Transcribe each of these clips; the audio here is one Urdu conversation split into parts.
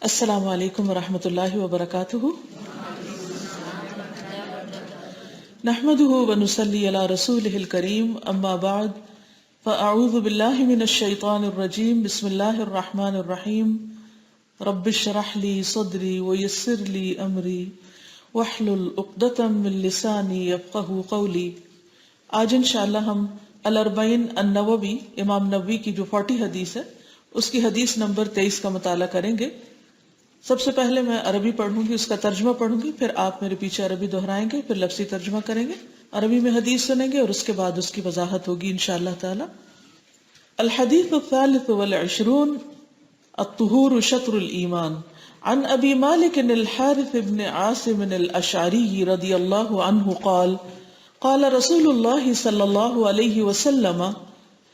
السلام علیکم ورحمۃ اللہ وبرکاتہ۔ نحمده ونصلی علی رسولہ الکریم، اما بعد فاعوذ باللہ من الشیطان الرجیم، بسم اللہ الرحمن الرحیم۔ رب اشرح لی صدری ویسر لی امری واحلل عقدۃ من لسانی یفقہوا قولی۔ آج انشاءاللہ ہم الاربعین النووی، امام نووی کی جو 40 حدیث ہے اس کی حدیث نمبر 23 کا مطالعہ کریں گے۔ سب سے پہلے میں عربی پڑھوں گی، اس کا ترجمہ پڑھوں گی، پھر آپ میرے پیچھے عربی دہرائیں گے، پھر لفظی ترجمہ کریں گے، عربی میں حدیث سنیں گے اور اس کے بعد اس کی وضاحت ہوگی انشاءاللہ تعالی۔ الحدیث الثالث والعشرون، الطہور شطر الایمان۔ عن ابی مالک الحارث بن عاصم الاشعری رضی اللہ عنہ قال قال رسول اللہ صلی اللہ علیہ وسلم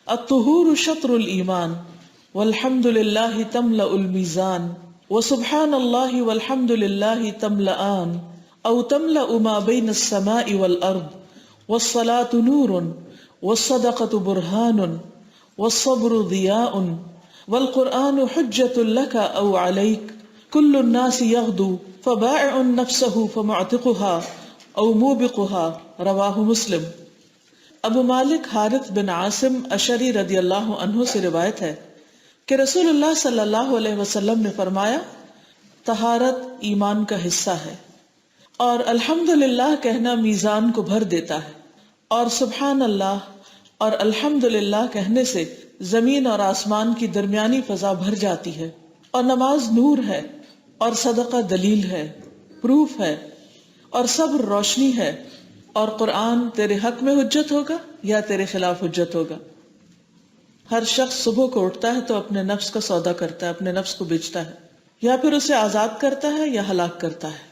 الطہور شطر الایمان والحمد للہ تملأ المیزان وسبحان اللہ والحمد للہ تملأان او تملأ ما بین السماء والارض والصلاة نور والصدقة برہان والصبر ضیاء والقرآن حجۃ لک او علیک کل الناس یغدو فبائع نفسہ فمعتقها او موبقها رواہ مسلم۔ ابو مالک حارث بن عاصم اشعری رضی اللہ عنہ سے روایت ہے کہ رسول اللہ صلی اللہ علیہ وسلم نے فرمایا، طہارت ایمان کا حصہ ہے، اور الحمدللہ کہنا میزان کو بھر دیتا ہے، اور سبحان اللہ اور الحمدللہ کہنے سے زمین اور آسمان کی درمیانی فضا بھر جاتی ہے، اور نماز نور ہے، اور صدقہ دلیل ہے، پروف ہے، اور صبر روشنی ہے، اور قرآن تیرے حق میں حجت ہوگا یا تیرے خلاف حجت ہوگا۔ ہر شخص صبح کو اٹھتا ہے تو اپنے نفس کا سودا کرتا ہے، اپنے نفس کو بیچتا ہے، یا پھر اسے آزاد کرتا ہے یا ہلاک کرتا ہے۔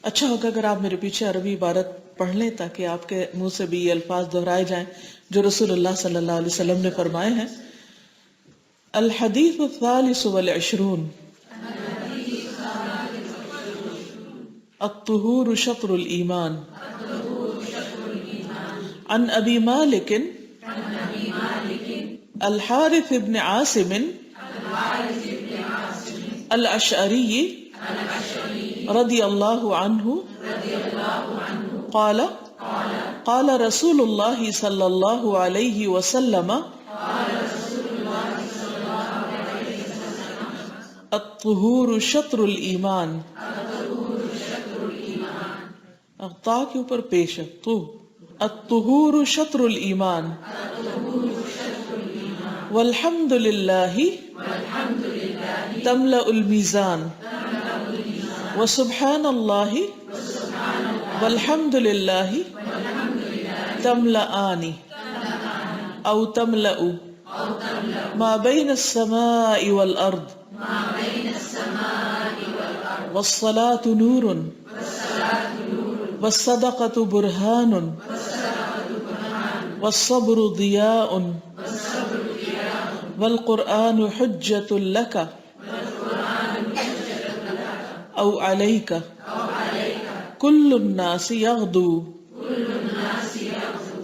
اچھا ہوگا اگر آپ میرے پیچھے عربی عبارت پڑھ لیں تاکہ آپ کے منہ سے بھی یہ الفاظ دہرائے جائیں جو رسول اللہ صلی اللہ علیہ وسلم نے فرمائے ہیں۔ الحدیث الثالث والعشرون، الطہور شطر الایمان۔ عن ابی مالک الحارث بن عاصم الاشعری رضی اللہ عنہ قال قال رسول اللہ صلی اللہ علیہ وسلم الطہور شطر الایمان۔ تا کے اوپر پیش ہے تو، الطہور شطر الایمان والحمد للہ تملأ المیزان وسبحان اللہ والحمد للہ تملأان او تملأ ما بین السماء والارض والصلاة نور والصدقة برہان والصبر ضیاء والقرآن حجۃ لک او علیک کل الناس یغدو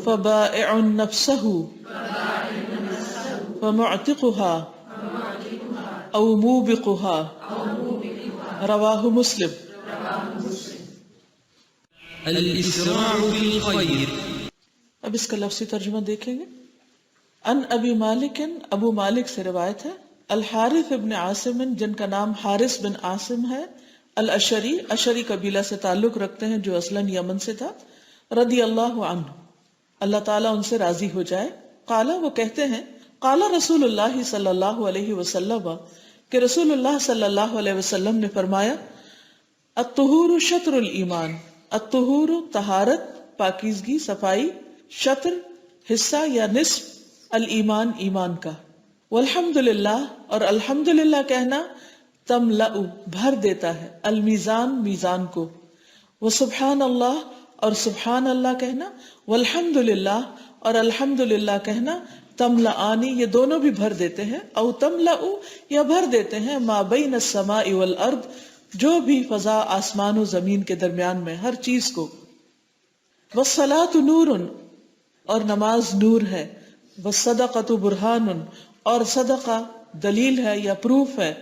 فبائع نفسہ فمعتقها او موبقها رواہ مسلم۔ الاسراع فی الخیر۔ اب اس کا لفظی ترجمہ دیکھیں گے۔ ان ابی مالک، ابو مالک سے روایت ہے، الحارث ابن عاصم جن کا نام حارث بن عاصم ہے، الاشعری اشعری قبیلہ سے تعلق رکھتے ہیں جو اصلاً یمن سے تھا، رضی اللہ عنہ اللہ تعالیٰ ان سے راضی ہو جائے۔ قال وہ کہتے ہیں، قال رسول اللہ صلی اللہ علیہ وسلم کہ رسول اللہ صلی اللہ علیہ وسلم نے فرمایا، الطہور شطر الایمان، الطہور طہارت، پاکیزگی، صفائی، شطر حصہ یا نصف، الایمان ایمان کا، والحمدللہ اور الحمدللہ کہنا، تملأ بھر دیتا ہے، المیزان میزان کو، وسبحان اللہ اور سبحان اللہ کہنا، والحمدللہ اور الحمدللہ کہنا، تملأان یہ دونوں بھی بھر دیتے ہیں، او تملأ یا بھر دیتے ہیں، ما بین السماء والارض جو بھی فضا آسمان و زمین کے درمیان میں ہر چیز کو، والصلاة نور اور نماز نور ہے، والصدقۃ برہان اور صدقہ دلیل ہے یا پروف ہے،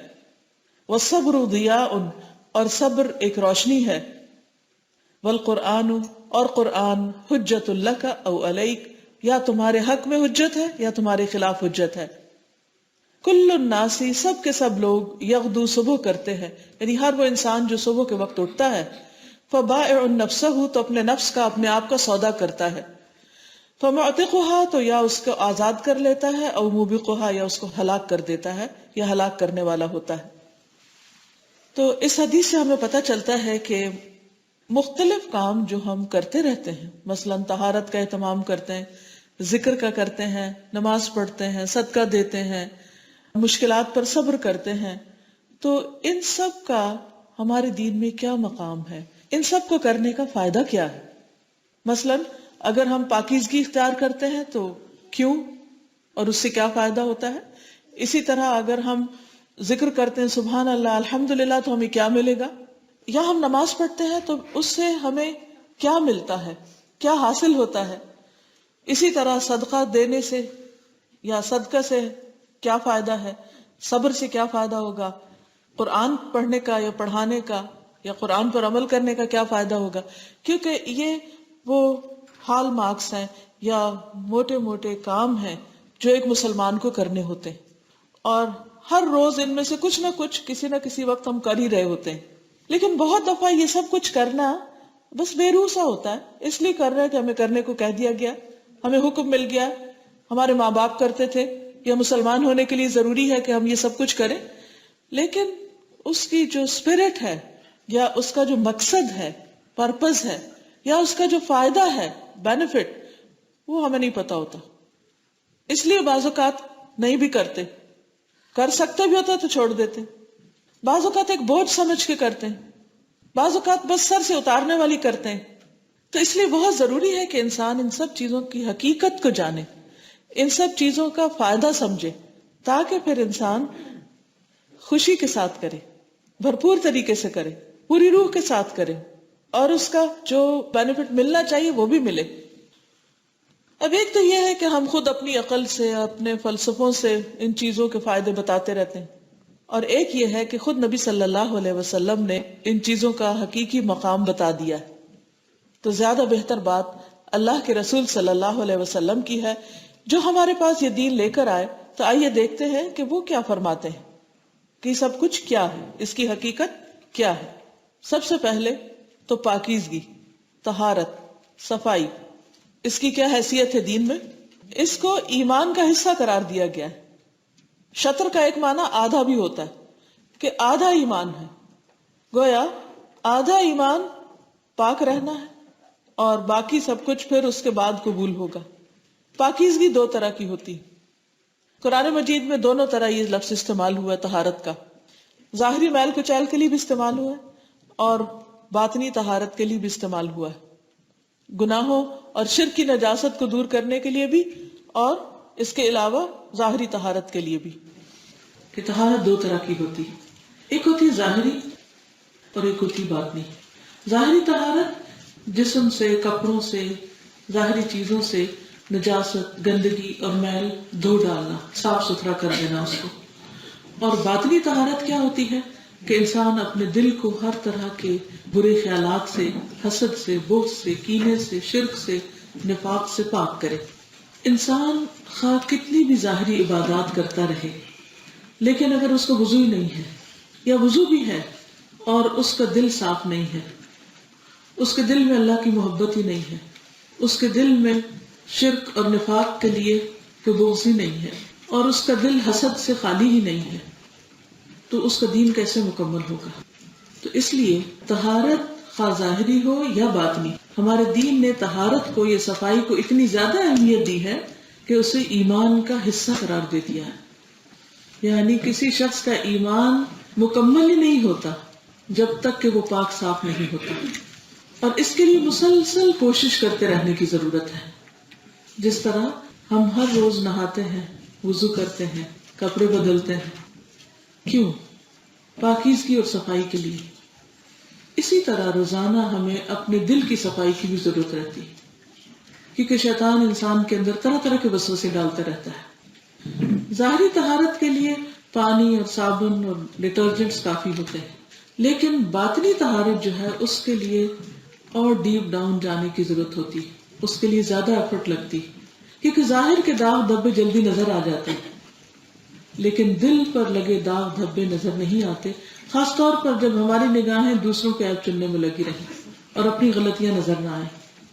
والصبر ضیاء، اور صبر ایک روشنی ہے، والقرآن، اور قرآن حجت لک او علیک، یا تمہارے حق میں حجت ہے یا تمہارے خلاف حجت ہے۔ کل الناس، سب کے سب لوگ، یغدو، صبح کرتے ہیں، یعنی ہر وہ انسان جو صبح کے وقت اٹھتا ہے، فبائع نفسہ، تو اپنے نفس کا، اپنے آپ کا سودا کرتا ہے، فمعتقها، تو یا اس کو آزاد کر لیتا ہے، او موبقها، یا اس کو ہلاک کر دیتا ہے یا ہلاک کرنے والا ہوتا ہے۔ تو اس حدیث سے ہمیں پتہ چلتا ہے کہ مختلف کام جو ہم کرتے رہتے ہیں، مثلا طہارت کا اہتمام کرتے ہیں، ذکر کا کرتے ہیں، نماز پڑھتے ہیں، صدقہ دیتے ہیں، مشکلات پر صبر کرتے ہیں، تو ان سب کا ہمارے دین میں کیا مقام ہے، ان سب کو کرنے کا فائدہ کیا ہے؟ مثلا اگر ہم پاکیزگی اختیار کرتے ہیں تو کیوں، اور اس سے کیا فائدہ ہوتا ہے؟ اسی طرح اگر ہم ذکر کرتے ہیں سبحان اللہ الحمدللہ تو ہمیں کیا ملے گا؟ یا ہم نماز پڑھتے ہیں تو اس سے ہمیں کیا ملتا ہے، کیا حاصل ہوتا ہے؟ اسی طرح صدقہ دینے سے یا صدقہ سے کیا فائدہ ہے، صبر سے کیا فائدہ ہوگا، قرآن پڑھنے کا یا پڑھانے کا یا قرآن پر عمل کرنے کا کیا فائدہ ہوگا؟ کیونکہ یہ وہ ہال مارکس ہیں یا موٹے موٹے کام ہیں جو ایک مسلمان کو کرنے ہوتے ہیں، اور ہر روز ان میں سے کچھ نہ کچھ کسی نہ کسی وقت ہم کر ہی رہے ہوتے ہیں، لیکن بہت دفعہ یہ سب کچھ کرنا بس بے روح سا ہوتا ہے، اس لیے کر رہے ہیں کہ ہمیں کرنے کو کہہ دیا گیا، ہمیں حکم مل گیا، ہمارے ماں باپ کرتے تھے، یا مسلمان ہونے کے لیے ضروری ہے کہ ہم یہ سب کچھ کریں، لیکن اس کی جو اسپرٹ ہے یا اس کا جو مقصد ہے، پرپز ہے، یا اس کا جو فائدہ ہے، بینیفٹ، وہ ہمیں نہیں پتا ہوتا، اس لیے بعض اوقات نہیں بھی کرتے، کر سکتے بھی ہوتا تو چھوڑ دیتے، بعض اوقات ایک بوجھ سمجھ کے کرتے ہیں، بعض اوقات بس سر سے اتارنے والی کرتے ہیں۔ تو اس لیے بہت ضروری ہے کہ انسان ان سب چیزوں کی حقیقت کو جانے، ان سب چیزوں کا فائدہ سمجھے، تاکہ پھر انسان خوشی کے ساتھ کرے، بھرپور طریقے سے کرے، پوری روح کے ساتھ کرے، اور اس کا جو بینیفٹ ملنا چاہیے وہ بھی ملے۔ اب ایک تو یہ ہے کہ ہم خود اپنی عقل سے، اپنے فلسفوں سے ان چیزوں کے فائدے بتاتے رہتے ہیں، اور ایک یہ ہے کہ خود نبی صلی اللہ علیہ وسلم نے ان چیزوں کا حقیقی مقام بتا دیا ہے۔ تو زیادہ بہتر بات اللہ کے رسول صلی اللہ علیہ وسلم کی ہے جو ہمارے پاس یہ دین لے کر آئے۔ تو آئیے دیکھتے ہیں کہ وہ کیا فرماتے ہیں کہ سب کچھ کیا ہے، اس کی حقیقت کیا ہے۔ سب سے پہلے تو پاکیزگی، طہارت، صفائی، اس کی کیا حیثیت ہے دین میں؟ اس کو ایمان کا حصہ قرار دیا گیا ہے۔ شطر کا ایک معنی آدھا بھی ہوتا ہے کہ آدھا ایمان ہے، گویا آدھا ایمان پاک رہنا ہے اور باقی سب کچھ پھر اس کے بعد قبول ہوگا۔ پاکیزگی دو طرح کی ہوتی ہے، قرآن مجید میں دونوں طرح یہ لفظ استعمال ہوا ہے طہارت کا، ظاہری میل کچیل کے لیے بھی استعمال ہوا ہے اور باطنی طہارت کے لیے بھی استعمال ہوا ہے، گناہوں اور شرک کی نجاست کو دور کرنے کے لیے بھی، اور اس کے علاوہ ظاہری طہارت کے لیے بھی، کہ طہارت دو طرح کی ہوتی ہے، ایک ہوتی ظاہری اور ایک ہوتی باطنی۔ ظاہری طہارت جسم سے، کپڑوں سے، ظاہری چیزوں سے نجاست، گندگی اور میل دھو ڈالنا، صاف ستھرا کر دینا اس کو۔ اور باطنی طہارت کیا ہوتی ہے کہ انسان اپنے دل کو ہر طرح کے برے خیالات سے، حسد سے، بغض سے، کینے سے، شرک سے، نفاق سے پاک کرے۔ انسان خواہ کتنی بھی ظاہری عبادات کرتا رہے، لیکن اگر اس کو وضو ہی نہیں ہے، یا وضو بھی ہے اور اس کا دل صاف نہیں ہے، اس کے دل میں اللہ کی محبت ہی نہیں ہے، اس کے دل میں شرک اور نفاق کے لیے کوئی بغض ہی نہیں ہے، اور اس کا دل حسد سے خالی ہی نہیں ہے، تو اس کا دین کیسے مکمل ہوگا؟ تو اس لیے طہارت خواہ ظاہری ہو یا باطنی، ہمارے دین نے طہارت کو، یہ صفائی کو اتنی زیادہ اہمیت دی ہے کہ اسے ایمان کا حصہ قرار دے دیا ہے۔ یعنی کسی شخص کا ایمان مکمل ہی نہیں ہوتا جب تک کہ وہ پاک صاف نہیں ہوتا، اور اس کے لیے مسلسل کوشش کرتے رہنے کی ضرورت ہے۔ جس طرح ہم ہر روز نہاتے ہیں، وضو کرتے ہیں، کپڑے بدلتے ہیں، کیوں؟ پاکیزگی اور صفائی کے لیے۔ اسی طرح روزانہ ہمیں اپنے دل کی صفائی کی بھی ضرورت رہتی ہے، کیونکہ شیطان انسان کے اندر طرح طرح کے وسوسے ڈالتا رہتا ہے۔ ظاہری طہارت کے لیے پانی اور صابن اور ڈٹرجنٹس کافی ہوتے ہیں، لیکن باطنی طہارت جو ہے اس کے لیے اور ڈیپ ڈاؤن جانے کی ضرورت ہوتی ہے، اس کے لیے زیادہ ایفرٹ لگتی، کیونکہ ظاہر کے داغ دھبے جلدی نظر آ جاتے ہیں لیکن دل پر لگے داغ دھبے نظر نہیں آتے، خاص طور پر جب ہماری نگاہیں دوسروں کے عیب چننے میں لگی رہیں اور اپنی غلطیاں نظر نہ آئیں۔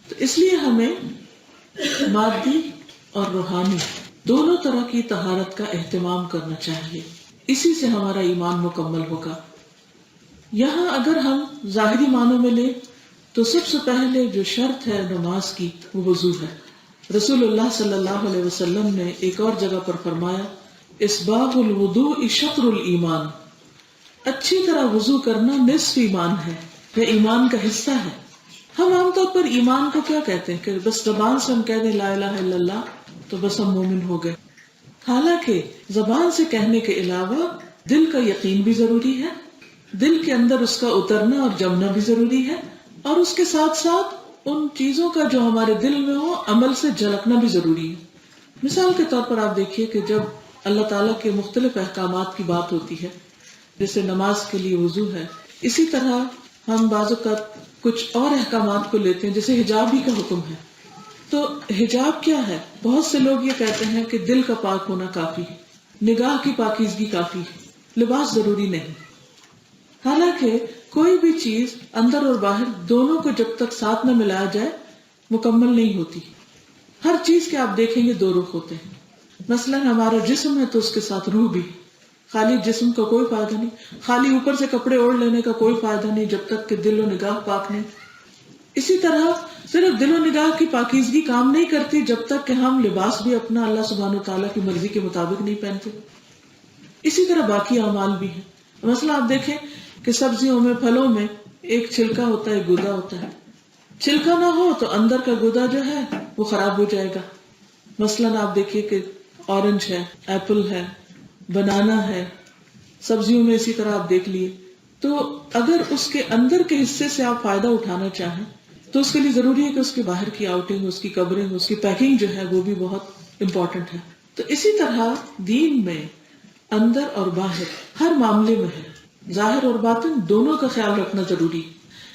تو اس لیے ہمیں مادی اور روحانی دونوں طرح کی طہارت کا اہتمام کرنا چاہیے، اسی سے ہمارا ایمان مکمل ہوگا۔ یہاں اگر ہم ظاہری معنوں میں لیں تو سب سے پہلے جو شرط ہے نماز کی وہ وضو ہے۔ رسول اللہ صلی اللہ علیہ وسلم نے ایک اور جگہ پر فرمایا، اسباغ الوضوء شطر الایمان، اچھی طرح وضو کرنا نصف ایمان ہے، یہ ایمان کا حصہ ہے۔ ہم عام طور پر ایمان کو کیا کہتے ہیں کہ بس زبان سے ہم کہہ دیں لا الہ الا اللہ تو بس ہم مومن ہو گئے، حالانکہ زبان سے کہنے کے علاوہ دل کا یقین بھی ضروری ہے، دل کے اندر اس کا اترنا اور جمنا بھی ضروری ہے، اور اس کے ساتھ ساتھ ان چیزوں کا جو ہمارے دل میں ہو عمل سے جھلکنا بھی ضروری ہے۔ مثال کے طور پر آپ دیکھیے کہ جب اللہ تعالیٰ کے مختلف احکامات کی بات ہوتی ہے، جیسے نماز کے لیے وضو ہے، اسی طرح ہم بعض اوقات کچھ اور احکامات کو لیتے ہیں، جیسے حجاب ہی کا حکم ہے۔ تو حجاب کیا ہے؟ بہت سے لوگ یہ کہتے ہیں کہ دل کا پاک ہونا کافی ہے، نگاہ کی پاکیزگی کافی ہے، لباس ضروری نہیں۔ حالانکہ کوئی بھی چیز اندر اور باہر دونوں کو جب تک ساتھ نہ ملایا جائے مکمل نہیں ہوتی۔ ہر چیز کے آپ دیکھیں گے دو رخ ہوتے ہیں، مثلا ہمارا جسم ہے تو اس کے ساتھ روح بھی، خالی جسم کا کوئی فائدہ نہیں، خالی اوپر سے کپڑے اوڑھ لینے کا کوئی فائدہ نہیں جب تک کہ دل و نگاہ پاک نہیں۔ اسی طرح صرف دل و نگاہ کی پاکیزگی کام نہیں کرتی جب تک کہ ہم لباس بھی اپنا اللہ سبحانہ وتعالیٰ کی مرضی کے مطابق نہیں پہنتے۔ اسی طرح باقی اعمال بھی ہیں، مثلا آپ دیکھیں کہ سبزیوں میں پھلوں میں ایک چھلکا ہوتا ہے، ایک گودا ہوتا ہے، چھلکا نہ ہو تو اندر کا گودا جو ہے وہ خراب ہو جائے گا۔ مثلا آپ دیکھیے کہ اورنج ہے، ایپل ہے، بنانا ہے، سبزیوں میں اسی طرح آپ دیکھ لیے، تو اگر اس کے اندر کے حصے سے آپ فائدہ اٹھانا چاہیں تو اس کے لیے ضروری ہے کہ اس کے باہر کی آؤٹنگ، اس کی کورنگ، اس کی پیکنگ جو ہے وہ بھی بہت امپورٹنٹ ہے۔ تو اسی طرح دین میں اندر اور باہر ہر معاملے میں ہے، ظاہر اور باطن دونوں کا خیال رکھنا ضروری ہے،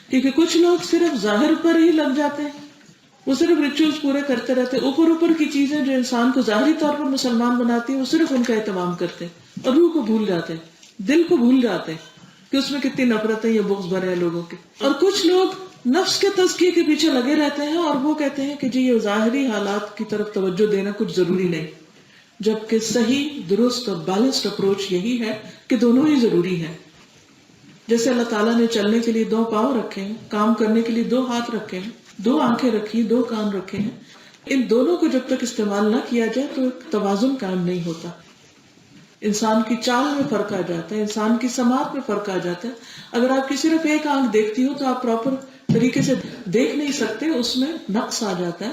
کیونکہ کچھ لوگ صرف ظاہر پر ہی لگ جاتے ہیں، وہ صرف ریچولز پورے کرتے رہتے ہیں، اوپر کی چیزیں جو انسان کو ظاہری طور پر مسلمان بناتی ہیں وہ صرف ان کا اہتمام کرتے ہیں اور روح کو بھول جاتے ہیں، دل کو بھول جاتے ہیں کہ اس میں کتنی نفرتیں یا بغض بھرے ہیں لوگوں کے۔ اور کچھ لوگ نفس کے تزکیے کے پیچھے لگے رہتے ہیں اور وہ کہتے ہیں کہ جی یہ ظاہری حالات کی طرف توجہ دینا کچھ ضروری نہیں، جبکہ صحیح، درست اور بیلنسڈ اپروچ یہی ہے کہ دونوں ہی ضروری ہے۔ جیسے اللہ تعالیٰ نے چلنے کے لیے 2 پاؤں رکھے ہیں، کام کرنے کے لیے 2 ہاتھ رکھے ہیں، 2 آنکھیں رکھی، 2 کان رکھے ہیں، ان دونوں کو جب تک استعمال نہ کیا جائے تو توازن قائم نہیں ہوتا، انسان کی چال میں فرق آ جاتا ہے، انسان کی سماعت میں فرق آ جاتا ہے۔ اگر آپ کی صرف ایک آنکھ دیکھتی ہو تو آپ پراپر طریقے سے دیکھ نہیں سکتے، اس میں نقص آ جاتا ہے۔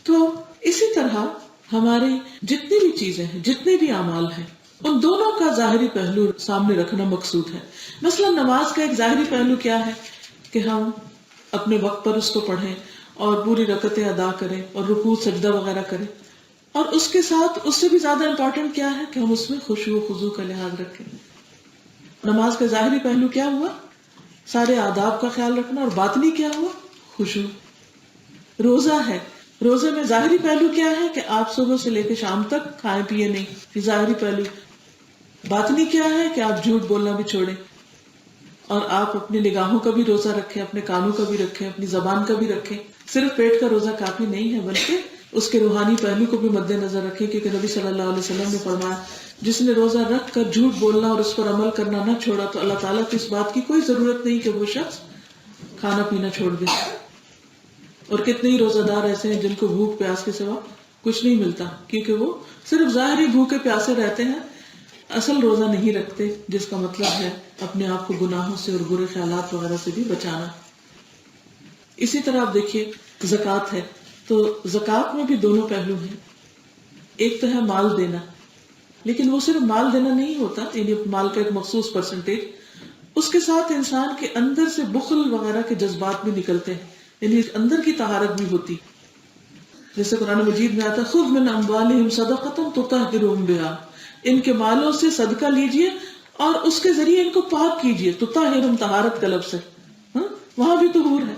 تو اسی طرح ہماری جتنی بھی چیزیں ہیں، جتنے بھی اعمال ہیں، ان دونوں کا ظاہری پہلو سامنے رکھنا مقصود ہے۔ مثلا نماز کا ایک ظاہری پہلو کیا ہے کہ ہم اپنے وقت پر اس کو پڑھیں اور پوری رکعتیں ادا کریں اور رکوع سجدہ وغیرہ کریں، اور اس کے ساتھ اس سے بھی زیادہ امپورٹنٹ کیا ہے کہ ہم اس میں خشوع و خضوع کا لحاظ رکھیں۔ نماز کا ظاہری پہلو کیا ہوا؟ سارے آداب کا خیال رکھنا، اور باطنی کیا ہوا؟ خشوع۔ روزہ ہے، روزے میں ظاہری پہلو کیا ہے کہ آپ صبح سے لے کے شام تک کھائے پیے نہیں، یہ ظاہری پہلو۔ باطنی کیا ہے کہ آپ جھوٹ بولنا بھی چھوڑیں اور آپ اپنی نگاہوں کا بھی روزہ رکھیں، اپنے کانوں کا بھی رکھیں، اپنی زبان کا بھی رکھیں۔ صرف پیٹ کا روزہ کافی نہیں ہے بلکہ اس کے روحانی پہلو کو بھی مد نظر رکھیں، کیونکہ نبی صلی اللہ علیہ وسلم نے فرمایا جس نے روزہ رکھ کر جھوٹ بولنا اور اس پر عمل کرنا نہ چھوڑا تو اللہ تعالیٰ کو اس بات کی کوئی ضرورت نہیں کہ وہ شخص کھانا پینا چھوڑ دے۔ اور کتنے ہی روزہ دار ایسے ہیں جن کو بھوک پیاس کے سوا کچھ نہیں ملتا، کیونکہ وہ صرف ظاہری بھوکے پیاسے رہتے ہیں، اصل روزہ نہیں رکھتے، جس کا مطلب ہے اپنے آپ کو گناہوں سے اور برے خیالات وغیرہ سے بھی بچانا۔ اسی طرح آپ دیکھیے زکوٰۃ ہے، تو زکوٰۃ میں بھی دونوں پہلو ہیں، ایک تو ہے مال دینا، لیکن وہ صرف مال دینا نہیں ہوتا، یعنی مال کا ایک مخصوص پرسنٹیج، اس کے ساتھ انسان کے اندر سے بخل وغیرہ کے جذبات بھی نکلتے ہیں، یعنی اندر کی طہارت بھی ہوتی، جیسے قرآن مجید میں آتا ہے خذ من اموالہم صدقۃ تطہرہم بہا، ان کے مالوں سے صدقہ لیجئے اور اس کے ذریعے ان کو پاک کیجئے. تو طاہرم طہارت کا لفظ ہے, وہاں بھی طہور ہے,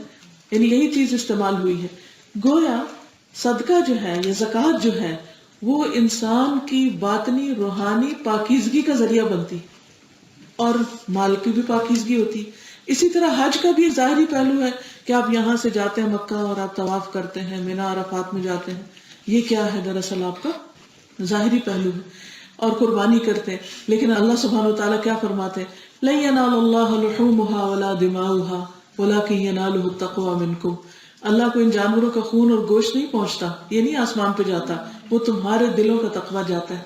یعنی یہی چیز استعمال ہوئی ہے. گویا صدقہ جو ہے یا زکوٰۃ جو ہے وہ انسان کی باطنی روحانی پاکیزگی کا ذریعہ بنتی اور مال کی بھی پاکیزگی ہوتی. اسی طرح حج کا بھی ظاہری پہلو ہے کہ آپ یہاں سے جاتے ہیں مکہ اور آپ طواف کرتے ہیں, منا عرفات میں جاتے ہیں, یہ کیا ہے دراصل آپ کا ظاہری پہلو ہے, اور قربانی کرتے ہیں. لیکن اللہ سبحانہ وتعالیٰ کیا فرماتے ہیں, لَن يَنَالَ اللَّهَ لُحُومُهَا وَلَا دِمَاؤُهَا وَلَكِن يَنَالُهُ التَّقْوَى مِنكُمْ. اللہ کو ان جانوروں کا خون اور گوشت نہیں پہنچتا, یہ نہیں آسمان پہ جاتا, وہ تمہارے دلوں کا تقویٰ جاتا ہے.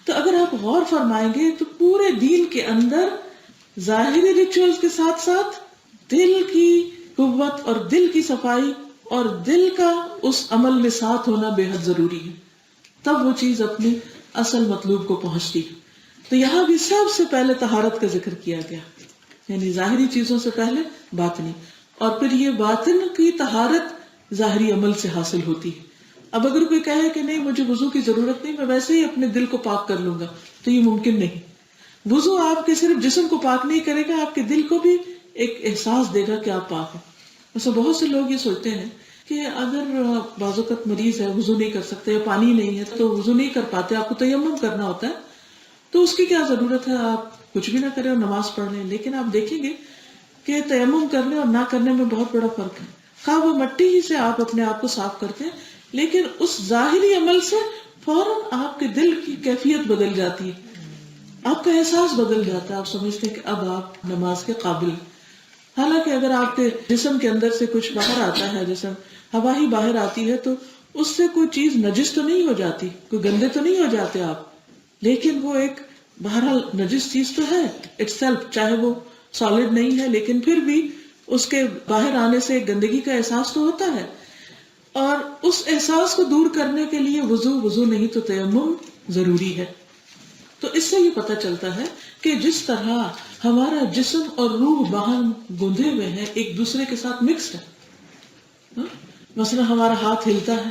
تو اگر آپ غور فرمائیں گے تو پورے دین کے اندر ظاہری ریچولز کے ساتھ ساتھ دل کی قوت اور دل کی صفائی اور دل کا اس عمل میں ساتھ ہونا بے حد ضروری ہے, تب وہ چیز اپنی اصل مطلوب کو پہنچتی. تو یہاں بھی سب سے پہلے طہارت کا ذکر کیا گیا, یعنی ظاہری چیزوں سے پہلے باطنی, اور پھر یہ باطن کی طہارت ظاہری عمل سے حاصل ہوتی ہے. اب اگر کوئی کہے کہ نہیں مجھے وضو کی ضرورت نہیں, میں ویسے ہی اپنے دل کو پاک کر لوں گا, تو یہ ممکن نہیں. وضو آپ کے صرف جسم کو پاک نہیں کرے گا, آپ کے دل کو بھی ایک احساس دے گا کہ آپ پاک ہیں. ویسے بہت سے لوگ یہ سوچتے ہیں کہ اگر بعض اوقات مریض ہے, وضو نہیں کر سکتے یا پانی نہیں ہے تو وضو نہیں کر پاتے, آپ کو تیمم کرنا ہوتا ہے, تو اس کی کیا ضرورت ہے, آپ کچھ بھی نہ کریں اور نماز پڑھ لیں. لیکن آپ دیکھیں گے کہ تیمم کرنے اور نہ کرنے میں بہت بڑا فرق ہے. خواہ وہ مٹی ہی سے آپ اپنے آپ کو صاف کرتے ہیں, لیکن اس ظاہری عمل سے فوراً آپ کے دل کی کیفیت بدل جاتی ہے, آپ کا احساس بدل جاتا ہے, آپ سمجھتے ہیں کہ اب آپ نماز کے قابل. حالانکہ اگر آپ کے جسم کے اندر سے کچھ باہر آتا ہے, جیسے ہوا ہی باہر آتی ہے, تو اس سے کوئی چیز نجس تو نہیں ہو جاتی, کوئی گندے تو نہیں ہو جاتے آپ, لیکن وہ ایک بہرحال نجس چیز تو ہے اٹ سیلف, چاہے وہ سالڈ نہیں ہے, لیکن پھر بھی اس کے باہر آنے سے گندگی کا احساس تو ہوتا ہے. اور اس احساس کو دور کرنے کے لیے وضو نہیں تو تیمم ضروری ہے. تو اس سے یہ پتہ چلتا ہے کہ جس طرح ہمارا جسم اور روح باہم گندھے ہوئے ہیں, ایک دوسرے کے ساتھ مکسڈ ہے. مثلا ہمارا ہاتھ ہلتا ہے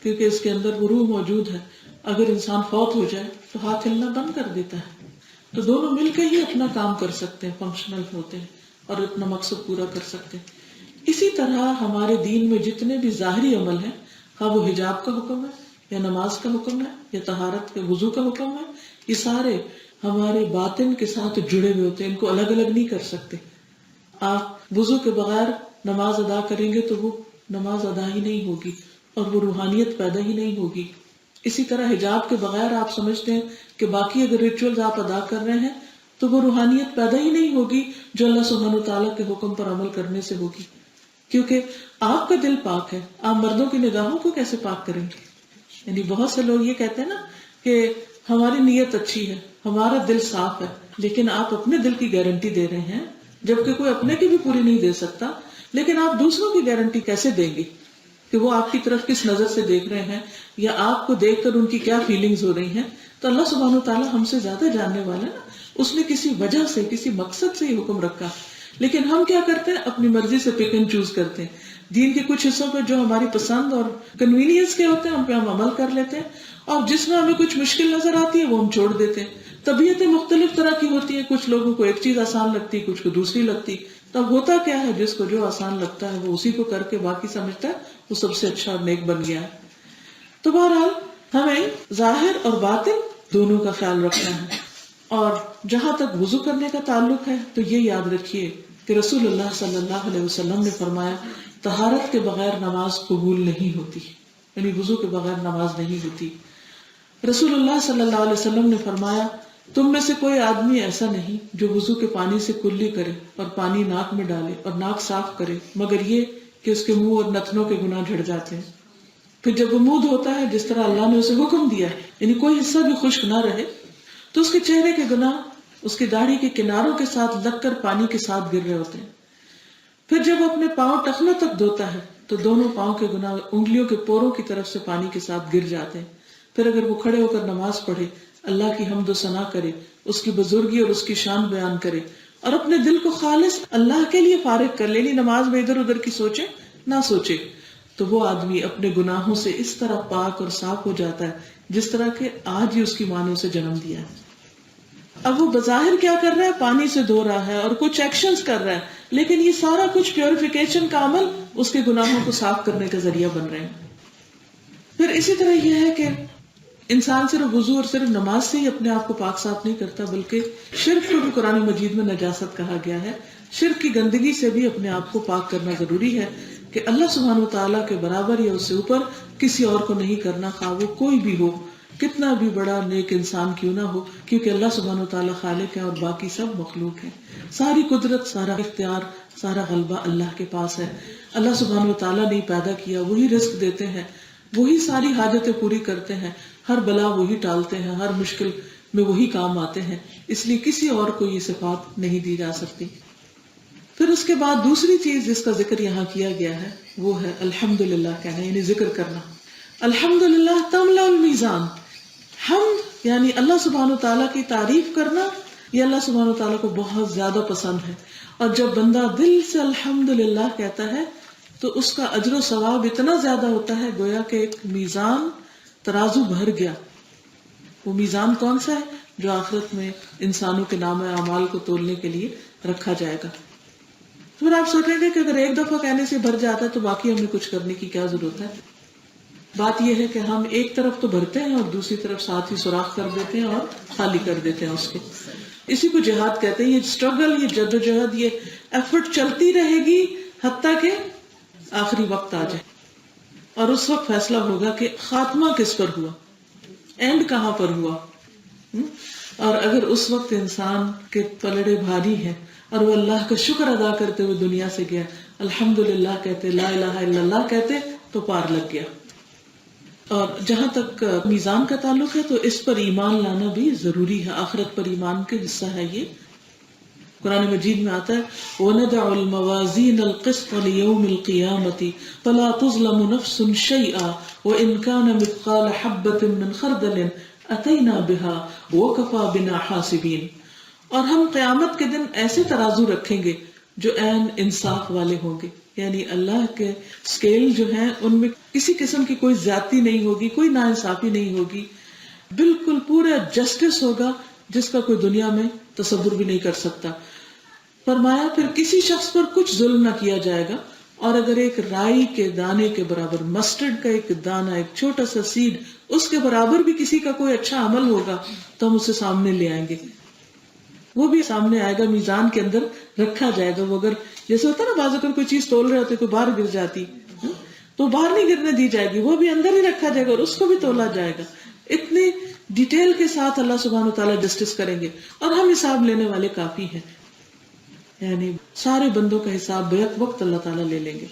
کیونکہ اس کے اندر وہ روح موجود ہے. اگر انسان فوت ہو جائے تو ہاتھ ہلنا بند کر دیتا ہے. تو دونوں مل کے ہی اپنا کام کر سکتے ہیں, فنکشنل ہوتے ہیں اور اپنا مقصد پورا کر سکتے ہیں. اسی طرح ہمارے دین میں جتنے بھی ظاہری عمل ہیں, خواہ وہ حجاب کا حکم ہے یا نماز کا حکم ہے یا طہارت کے وضو کا حکم ہے, یہ سارے ہمارے باطن کے ساتھ جڑے ہوئے ہوتے ہیں, ان کو الگ الگ نہیں کر سکتے. آپ وضو کے بغیر نماز ادا کریں گے تو وہ نماز ادا ہی نہیں ہوگی اور وہ روحانیت پیدا ہی نہیں ہوگی. اسی طرح حجاب کے بغیر آپ سمجھتے ہیں کہ باقی اگر ریچولز آپ ادا کر رہے ہیں تو وہ روحانیت پیدا ہی نہیں ہوگی جو اللہ سبحانہ تعالیٰ کے حکم پر عمل کرنے سے ہوگی, کیونکہ آپ کا دل پاک ہے. آپ مردوں کی نگاہوں کو کیسے پاک کریں گے؟ یعنی بہت سے لوگ یہ کہتے ہیں نا کہ ہماری نیت اچھی ہے, ہمارا دل صاف ہے, لیکن آپ اپنے دل کی گارنٹی دے رہے ہیں جبکہ کوئی اپنے کی بھی پوری نہیں دے سکتا. لیکن آپ دوسروں کی گارنٹی کیسے دیں گے کہ وہ آپ کی طرف کس نظر سے دیکھ رہے ہیں یا آپ کو دیکھ کر ان کی کیا فیلنگز ہو رہی ہیں؟ تو اللہ سبحانہ تعالیٰ ہم سے زیادہ جاننے والا ہے نا, اس نے کسی وجہ سے کسی مقصد سے یہ حکم رکھا. لیکن ہم کیا کرتے ہیں, اپنی مرضی سے پک اینڈ چوز کرتے ہیں. دین کے کچھ حصوں پہ جو ہماری پسند اور کنوینئنس کے ہوتے ہیں ان پہ ہم عمل کر لیتے ہیں, اور جس میں ہمیں کچھ مشکل نظر آتی ہے وہ ہم چھوڑ دیتے ہیں. طبیعتیں مختلف طرح کی ہوتی ہیں, کچھ لوگوں کو ایک چیز آسان لگتی, کچھ کو دوسری لگتی. تب ہوتا کیا ہے, جس کو جو آسان لگتا ہے وہ اسی کو کر کے باقی سمجھتا ہے وہ سب سے اچھا اور نیک بن گیا ہے. تو بہرحال ہمیں ظاہر اور باطن دونوں کا خیال رکھنا ہے. اور جہاں تک وضو کرنے کا تعلق ہے تو یہ یاد رکھیے کہ رسول اللہ صلی اللہ علیہ وسلم نے فرمایا طہارت کے بغیر نماز قبول نہیں ہوتی, یعنی وضو کے بغیر نماز نہیں ہوتی. رسول اللہ صلی اللہ علیہ وسلم نے فرمایا تم میں سے کوئی آدمی ایسا نہیں جو وضو کے پانی سے کلی کرے اور پانی ناک میں ڈالے اور ناک صاف کرے مگر یہ کہ اس کے منہ اور نتنوں کے گناہ جھڑ جاتے ہیں. پھر جب وہ منہ دھوتا ہے جس طرح اللہ نے اسے حکم دیا, یعنی کوئی حصہ بھی خشک نہ رہے, تو اس کے چہرے کے گناہ اس کی داڑھی کے کناروں کے ساتھ لگ کر پانی کے ساتھ گر رہے ہوتے ہیں. پھر جب وہ اپنے پاؤں ٹخنوں تک دھوتا ہے تو دونوں پاؤں کے گناہ انگلیوں کے پوروں کی طرف سے پانی کے ساتھ گر جاتے ہیں. پھر اگر وہ کھڑے ہو کر نماز پڑھے, اللہ کی حمد و ثنا کرے, اس کی بزرگی اور اس کی شان بیان کرے اور اپنے دل کو خالص اللہ کے لیے فارغ کر لے, نماز میں ادھر ادھر کی سوچے نہ سوچے, تو وہ آدمی اپنے گناہوں سے اس طرح پاک اور صاف ہو جاتا ہے جس طرح کہ آج ہی اس کی ماں نے اسے جنم دیا ہے. اب وہ بظاہر کیا کر رہا ہے؟ پانی سے دھو رہا ہے اور کچھ ایکشنز کر رہا ہے، لیکن یہ سارا کچھ پیوریفیکیشن کا عمل اس کے گناہوں کو صاف کرنے کا ذریعہ بن رہے ہیں. پھر اسی طرح یہ ہے کہ انسان صرف وضو اور صرف نماز سے ہی اپنے آپ کو پاک صاف نہیں کرتا، بلکہ شرک کو بھی قرآن مجید میں نجاست کہا گیا ہے. شرک کی گندگی سے بھی اپنے آپ کو پاک کرنا ضروری ہے کہ اللہ سبحانہ وتعالیٰ کے برابر یا اس سے اوپر کسی اور کو نہیں کرنا، خواہ وہ کوئی بھی ہو، کتنا بھی بڑا نیک انسان کیوں نہ ہو، کیونکہ اللہ سبحانہ وتعالیٰ خالق ہے اور باقی سب مخلوق ہے. ساری قدرت، سارا اختیار، سارا غلبہ اللہ کے پاس ہے. اللہ سبحانہ وتعالیٰ نے پیدا کیا، وہی رزق دیتے ہیں، وہی ساری حاجتیں پوری کرتے ہیں، ہر بلا وہی ٹالتے ہیں، ہر مشکل میں وہی کام آتے ہیں. اس لیے کسی اور کو یہ صفات نہیں دی جا سکتی. پھر اس کے بعد دوسری چیز جس کا ذکر یہاں کیا گیا ہے وہ ہے الحمدللہ کہنا، یعنی ذکر کرنا. الحمدللہ تملا المیزان. حمد یعنی اللہ سبحانہ وتعالیٰ کی تعریف کرنا، یہ اللہ سبحانہ وتعالیٰ کو بہت زیادہ پسند ہے. اور جب بندہ دل سے الحمدللہ کہتا ہے تو اس کا اجر و ثواب اتنا زیادہ ہوتا ہے گویا کہ ایک میزان، ترازو بھر گیا. وہ میزان کون سا ہے؟ جو آخرت میں انسانوں کے نام اعمال کو تولنے کے لیے رکھا جائے گا. پھر آپ سوچیں گے کہ اگر ایک دفعہ کہنے سے بھر جاتا ہے تو باقی ہمیں کچھ کرنے کی کیا ضرورت ہے. بات یہ ہے کہ ہم ایک طرف تو بھرتے ہیں اور دوسری طرف ساتھ ہی سوراخ کر دیتے ہیں اور خالی کر دیتے ہیں اس کو. اسی کو جہاد کہتے ہیں. یہ اسٹرگل، یہ جدوجہد، یہ ایفرٹ چلتی رہے گی حتیٰ کہ آخری وقت آ جائے اور اس وقت فیصلہ ہوگا کہ خاتمہ کس پر ہوا، اینڈ کہاں پر ہوا. اور اگر اس وقت انسان کے پلڑے بھاری ہیں اور وہ اللہ کا شکر ادا کرتے ہوئے دنیا سے گیا، الحمدللہ کہتے، لا الہ الا اللہ کہتے، تو پار لگ گیا. اور جہاں تک میزان کا تعلق ہے تو اس پر ایمان لانا بھی ضروری ہے. آخرت پر ایمان کا حصہ ہے یہ. قرآن مجید میں آتا ہے وَنَدَعُ الْمَوَازِينَ الْقِسْطَ لِيَوْمِ الْقِيَامَةِ فَلَا تُظْلَمُ نَفْسٌ شَيْئًا وَإِنْ كَانَ مِثْقَالَ حَبَّةٍ مِّنْ خَرْدَلٍ أَتَيْنَا بِهَا وَكَفَى بِنَا حَاسِبِينَ. اور ہم قیامت کے دن ایسے ترازو رکھیں گے جو عین انصاف والے ہوں گے، یعنی اللہ کے اسکیل جو ہیں ان میں کسی قسم کی کوئی زیادتی نہیں ہوگی، کوئی ناانصافی نہیں ہوگی، بالکل پورا جسٹس ہوگا جس کا کوئی دنیا میں تصور بھی نہیں کر سکتا. فرمایا پھر کسی شخص پر کچھ ظلم نہ کیا جائے گا، اور اگر ایک رائی کے دانے کے برابر، مسٹرڈ کا ایک دانہ، ایک چھوٹا سا سیڈ، اس کے برابر بھی کسی کا کوئی اچھا عمل ہوگا تو ہم اسے سامنے لے آئیں گے. وہ بھی سامنے آئے گا، میزان کے اندر رکھا جائے گا. وہ اگر جیسے ہوتا ہے نا، بعض اگر کوئی چیز تول رہے ہوتے کوئی باہر گر جاتی تو باہر نہیں گرنے دی جائے گی، وہ بھی اندر ہی رکھا جائے گا اور اس کو بھی تولا جائے گا. اتنی ڈیٹیل کے ساتھ اللہ سبحانہ وتعالیٰ جسٹس کریں گے اور ہم حساب لینے والے کافی ہیں، یعنی سارے بندوں کا حساب بیک وقت اللہ تعالیٰ لے لیں گے.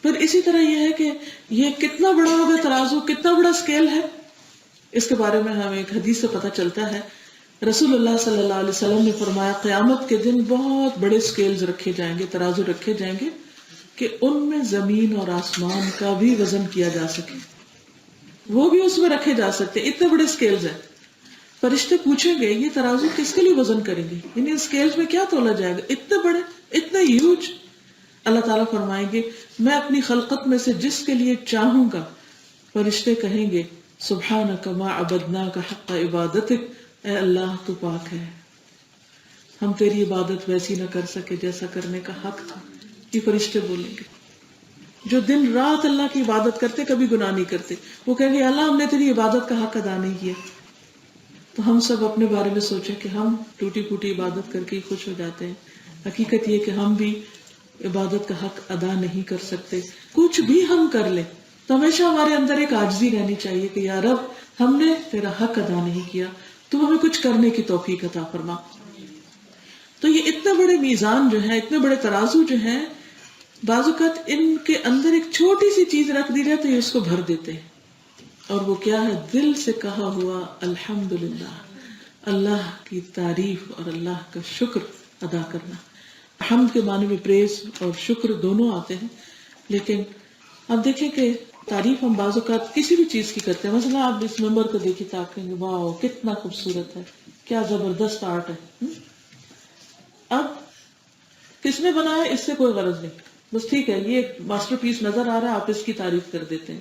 پھر اسی طرح یہ ہے کہ یہ کتنا بڑا ہوگا ترازو، کتنا بڑا اسکیل ہے. اس کے بارے میں ہمیں ایک حدیث سے پتہ چلتا ہے. رسول اللہ صلی اللہ علیہ وسلم نے فرمایا قیامت کے دن بہت بڑے اسکیلز رکھے جائیں گے، ترازو رکھے جائیں گے کہ ان میں زمین اور آسمان کا بھی وزن کیا جا سکے، وہ بھی اس میں رکھے جا سکتے. اتنے بڑے اسکیلز ہیں. فرشتے پوچھیں گے یہ ترازو کس کے لیے وزن کریں گے، یعنی اسکیلز میں کیا تولا جائے گا، اتنے بڑے، اتنے ہیوج. اللہ تعالیٰ فرمائیں گے میں اپنی خلقت میں سے جس کے لیے چاہوں گا. فرشتے کہیں گے سبحانک ما عبدناک حق عبادتک، اے اللہ تو پاک ہے، ہم تیری عبادت ویسی نہ کر سکے جیسا کرنے کا حق تھا. یہ فرشتے بولیں گے جو دن رات اللہ کی عبادت کرتے، کبھی گناہ نہیں کرتے. وہ کہیں گے اللہ ہم نے تیری عبادت کا حق ادا نہیں کیا. تو ہم سب اپنے بارے میں سوچیں کہ ہم ٹوٹی پھوٹی عبادت کر کے ہی خوش ہو جاتے ہیں. حقیقت یہ کہ ہم بھی عبادت کا حق ادا نہیں کر سکتے. کچھ بھی ہم کر لیں تو ہمیشہ ہمارے اندر ایک عاجزی رہنی چاہیے کہ یا رب ہم نے تیرا حق ادا نہیں کیا، تو ہمیں کچھ کرنے کی توفیق عطا فرما. تو یہ اتنے بڑے میزان جو ہیں، اتنے بڑے ترازو جو ہیں، بعض اوقات ان کے اندر ایک چھوٹی سی چیز رکھ دی جائے تو یہ اس کو بھر دیتے ہیں. اور وہ کیا ہے؟ دل سے کہا ہوا الحمدللہ، اللہ کی تعریف اور اللہ کا شکر ادا کرنا. حمد کے معنی میں پریز اور شکر دونوں آتے ہیں. لیکن اب دیکھیں کہ تعریف ہم بعض اوقات کسی بھی چیز کی کرتے ہیں. مثلا آپ اس ممبر کو دیکھیں تو آپ کہیں گے واو کتنا خوبصورت ہے، کیا زبردست آرٹ ہے. اب کس نے بنایا اس سے کوئی غرض نہیں، بس ٹھیک ہے یہ ایک ماسٹر پیس نظر آ رہا ہے، آپ اس کی تعریف کر دیتے ہیں.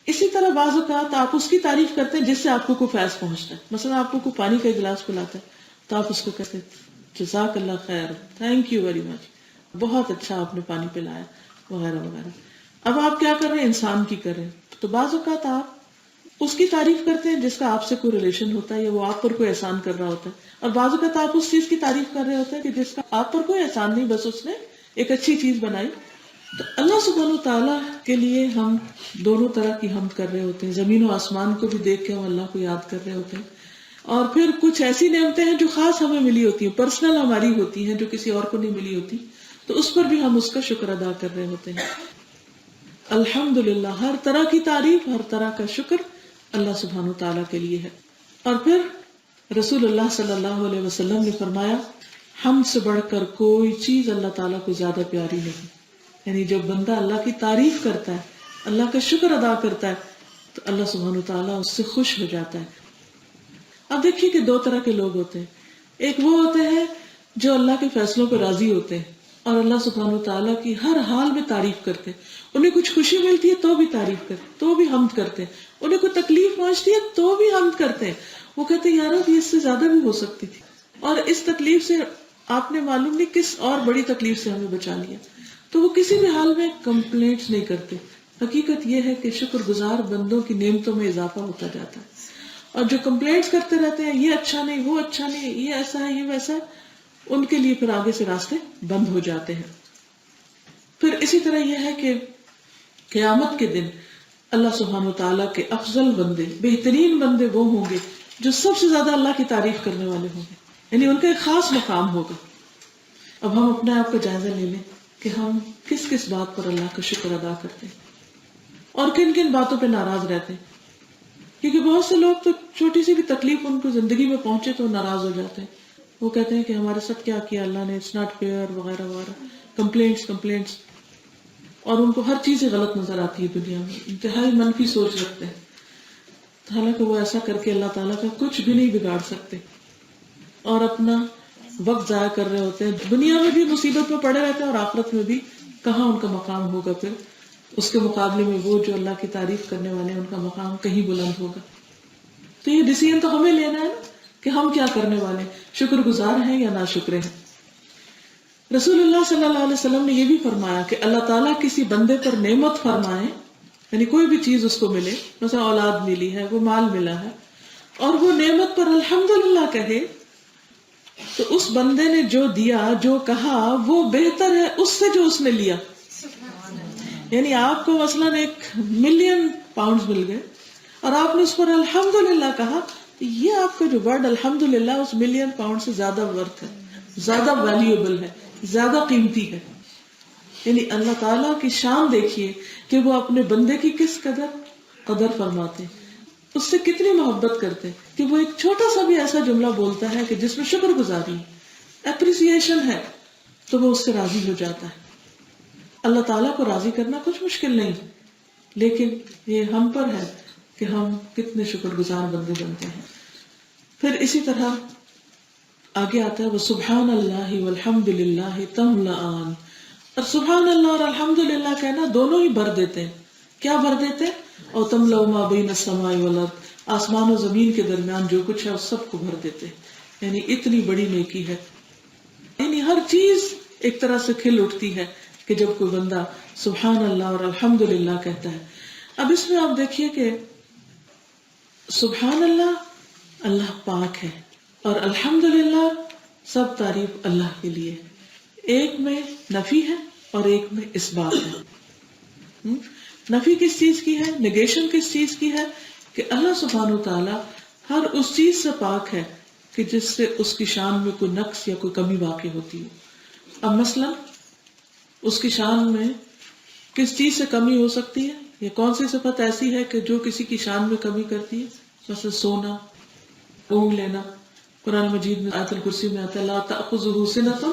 اسی طرح بعض اوقات آپ اس کی تعریف کرتے ہیں جس سے آپ کو کوئی فیض پہنچتا ہے. مثلا آپ کو کوئی پانی کا گلاس پلاتا ہے تو آپ اس کو کہتے ہیں جزاک اللہ خیر، تھینک یو ویری مچ، بہت اچھا آپ نے پانی پلایا، وغیرہ وغیرہ. اب آپ کیا کر رہے ہیں؟ انسان کی کر رہے ہیں. تو بعض اوقات آپ اس کی تعریف کرتے ہیں جس کا آپ سے کوئی ریلیشن ہوتا ہے یا وہ آپ پر کوئی احسان کر رہا ہوتا ہے، اور بعض اوقات آپ اس چیز کی تعریف کر رہے ہوتے ہیں کہ جس کا آپ پر کوئی احسان نہیں، بس اس نے ایک اچھی چیز بنائی. تو اللہ سبحانہ تعالیٰ کے لیے ہم دونوں طرح کی حمد کر رہے ہوتے ہیں. زمین و آسمان کو بھی دیکھ کے ہم اللہ کو یاد کر رہے ہوتے ہیں، اور پھر کچھ ایسی نعمتیں ہیں جو خاص ہمیں ملی ہوتی ہیں، پرسنل ہماری ہوتی ہیں، جو کسی اور کو نہیں ملی ہوتی، تو اس پر بھی ہم اس کا شکر ادا کر رہے ہوتے ہیں. الحمدللہ، ہر طرح کی تعریف، ہر طرح کا شکر اللہ سبحانہ تعالیٰ کے لیے ہے. اور پھر رسول اللہ صلی اللہ علیہ وسلم نے فرمایا حمد سے بڑھ کر کوئی چیز اللہ تعالیٰ کو زیادہ پیاری نہیں. یعنی جب بندہ اللہ کی تعریف کرتا ہے، اللہ کا شکر ادا کرتا ہے، تو اللہ سبحانہ تعالیٰ اس سے خوش ہو جاتا ہے. اب دیکھیے کہ دو طرح کے لوگ ہوتے ہیں. ایک وہ ہوتے ہیں جو اللہ کے فیصلوں پر راضی ہوتے ہیں اور اللہ سبحانہ تعالیٰ کی ہر حال میں تعریف کرتے ہیں. انہیں کچھ خوشی ملتی ہے تو بھی تعریف کرتے، تو بھی حمد کرتے ہیں. انہیں کوئی تکلیف پہنچتی ہے تو بھی حمد کرتے ہیں. وہ کہتے ہیں یار اب یہ اس سے زیادہ بھی ہو سکتی تھی، اور اس تکلیف سے آپ نے معلوم نہیں کس اور بڑی تکلیف سے ہمیں بچا لیا. تو وہ کسی بھی حال میں کمپلینٹس نہیں کرتے. حقیقت یہ ہے کہ شکر گزار بندوں کی نعمتوں میں اضافہ ہوتا جاتا ہے، اور جو کمپلینٹس کرتے رہتے ہیں یہ اچھا نہیں، وہ اچھا نہیں، یہ ایسا ہے، یہ ویسا ہے، ان کے لیے پھر آگے سے راستے بند ہو جاتے ہیں. پھر اسی طرح یہ ہے کہ قیامت کے دن اللہ سبحانہ تعالیٰ کے افضل بندے، بہترین بندے وہ ہوں گے جو سب سے زیادہ اللہ کی تعریف کرنے والے ہوں گے. یعنی ان کا ایک خاص مقام ہوگا. اب ہم اپنے آپ کا جائزہ لے لیں کہ ہم کس کس بات پر اللہ کا شکر ادا کرتے ہیں اور کن کن باتوں پہ ناراض رہتے ہیں. کیونکہ بہت سے لوگ تو چھوٹی سی بھی تکلیف ان کو زندگی میں پہنچے تو ناراض ہو جاتے ہیں. وہ کہتے ہیں کہ ہمارے ساتھ کیا کیا اللہ نے، اٹس ناٹ فیئر، وغیرہ وغیرہ، کمپلینٹس، اور ان کو ہر چیز غلط نظر آتی ہے دنیا میں. انتہائی منفی سوچ رکھتے ہیں، حالانکہ وہ ایسا کر کے اللہ تعالیٰ کا کچھ بھی نہیں بگاڑ سکتے اور اپنا وقت ضائع کر رہے ہوتے ہیں. دنیا میں بھی مصیبت میں پڑے رہتے ہیں اور آخرت میں بھی کہاں ان کا مقام ہوگا. پھر اس کے مقابلے میں وہ جو اللہ کی تعریف کرنے والے ہیں ان کا مقام کہیں بلند ہوگا. تو یہ ڈیسیژن تو ہمیں لینا ہے نا کہ ہم کیا کرنے والے ہیں، شکر گزار ہیں یا ناشکرے ہیں. رسول اللہ صلی اللہ علیہ وسلم نے یہ بھی فرمایا کہ اللہ تعالیٰ کسی بندے پر نعمت فرمائے، یعنی کوئی بھی چیز اس کو ملے، مثلا اولاد ملی ہے، وہ مال ملا ہے، اور وہ نعمت پر الحمدللہ کہے، تو اس بندے نے جو دیا، جو کہا، وہ بہتر ہے اس سے جو اس نے لیا. یعنی آپ کو مثلاً 1,000,000 پاؤنڈز مل گئے اور آپ نے اس پر الحمدللہ کہا، یہ آپ کا جو ورڈ الحمدللہ اس 1,000,000 پاؤنڈ سے زیادہ ورتھ ہے، زیادہ ویلیوبل ہے، زیادہ قیمتی ہے. یعنی اللہ تعالیٰ کی شان دیکھیے کہ وہ اپنے بندے کی کس قدر فرماتے، اس سے کتنی محبت کرتے کہ وہ ایک چھوٹا سا بھی ایسا جملہ بولتا ہے کہ جس میں شکر گزاری، اپریسیشن ہے، تو وہ اس سے راضی ہو جاتا ہے. اللہ تعالیٰ کو راضی کرنا کچھ مشکل نہیں، لیکن یہ ہم پر ہے کہ ہم کتنے شکر گزار بندے بنتے ہیں. پھر اسی طرح آگے آتا ہے وہ سبحان اللہ والحمد للہ تملأان، اور سبحان اللہ اور الحمد للہ کہنا دونوں ہی بھر دیتے ہیں. کیا بھر دیتے ہیں؟ اور تملأ ما بین السماء والارض، آسمان و زمین کے درمیان جو کچھ ہے اس سب کو بھر دیتے ہیں. یعنی اتنی بڑی نیکی ہے. یعنی ہر چیز ایک طرح سے کھل اٹھتی ہے کہ جب کوئی بندہ سبحان اللہ اور الحمد للہ کہتا ہے. اب اس میں آپ دیکھیے کہ سبحان اللہ اللہ پاک ہے اور الحمدللہ سب تعریف اللہ کے لیے. ایک میں نفی ہے اور ایک میں اثبات ہے. نفی کس چیز کی ہے؟ نیگیشن کس چیز کی ہے؟ کہ اللہ سبحانہ تعالیٰ ہر اس چیز سے پاک ہے کہ جس سے اس کی شان میں کوئی نقص یا کوئی کمی واقع ہوتی ہے. اب مثلا اس کی شان میں کس چیز سے کمی ہو سکتی ہے، یا کون سی صفت ایسی ہے کہ جو کسی کی شان میں کمی کرتی ہے؟ مثلا سونا، اونگ لینا. قرآن مجید میں آیت الکرسی میں آتا ہے لا تأخذہ سنۃ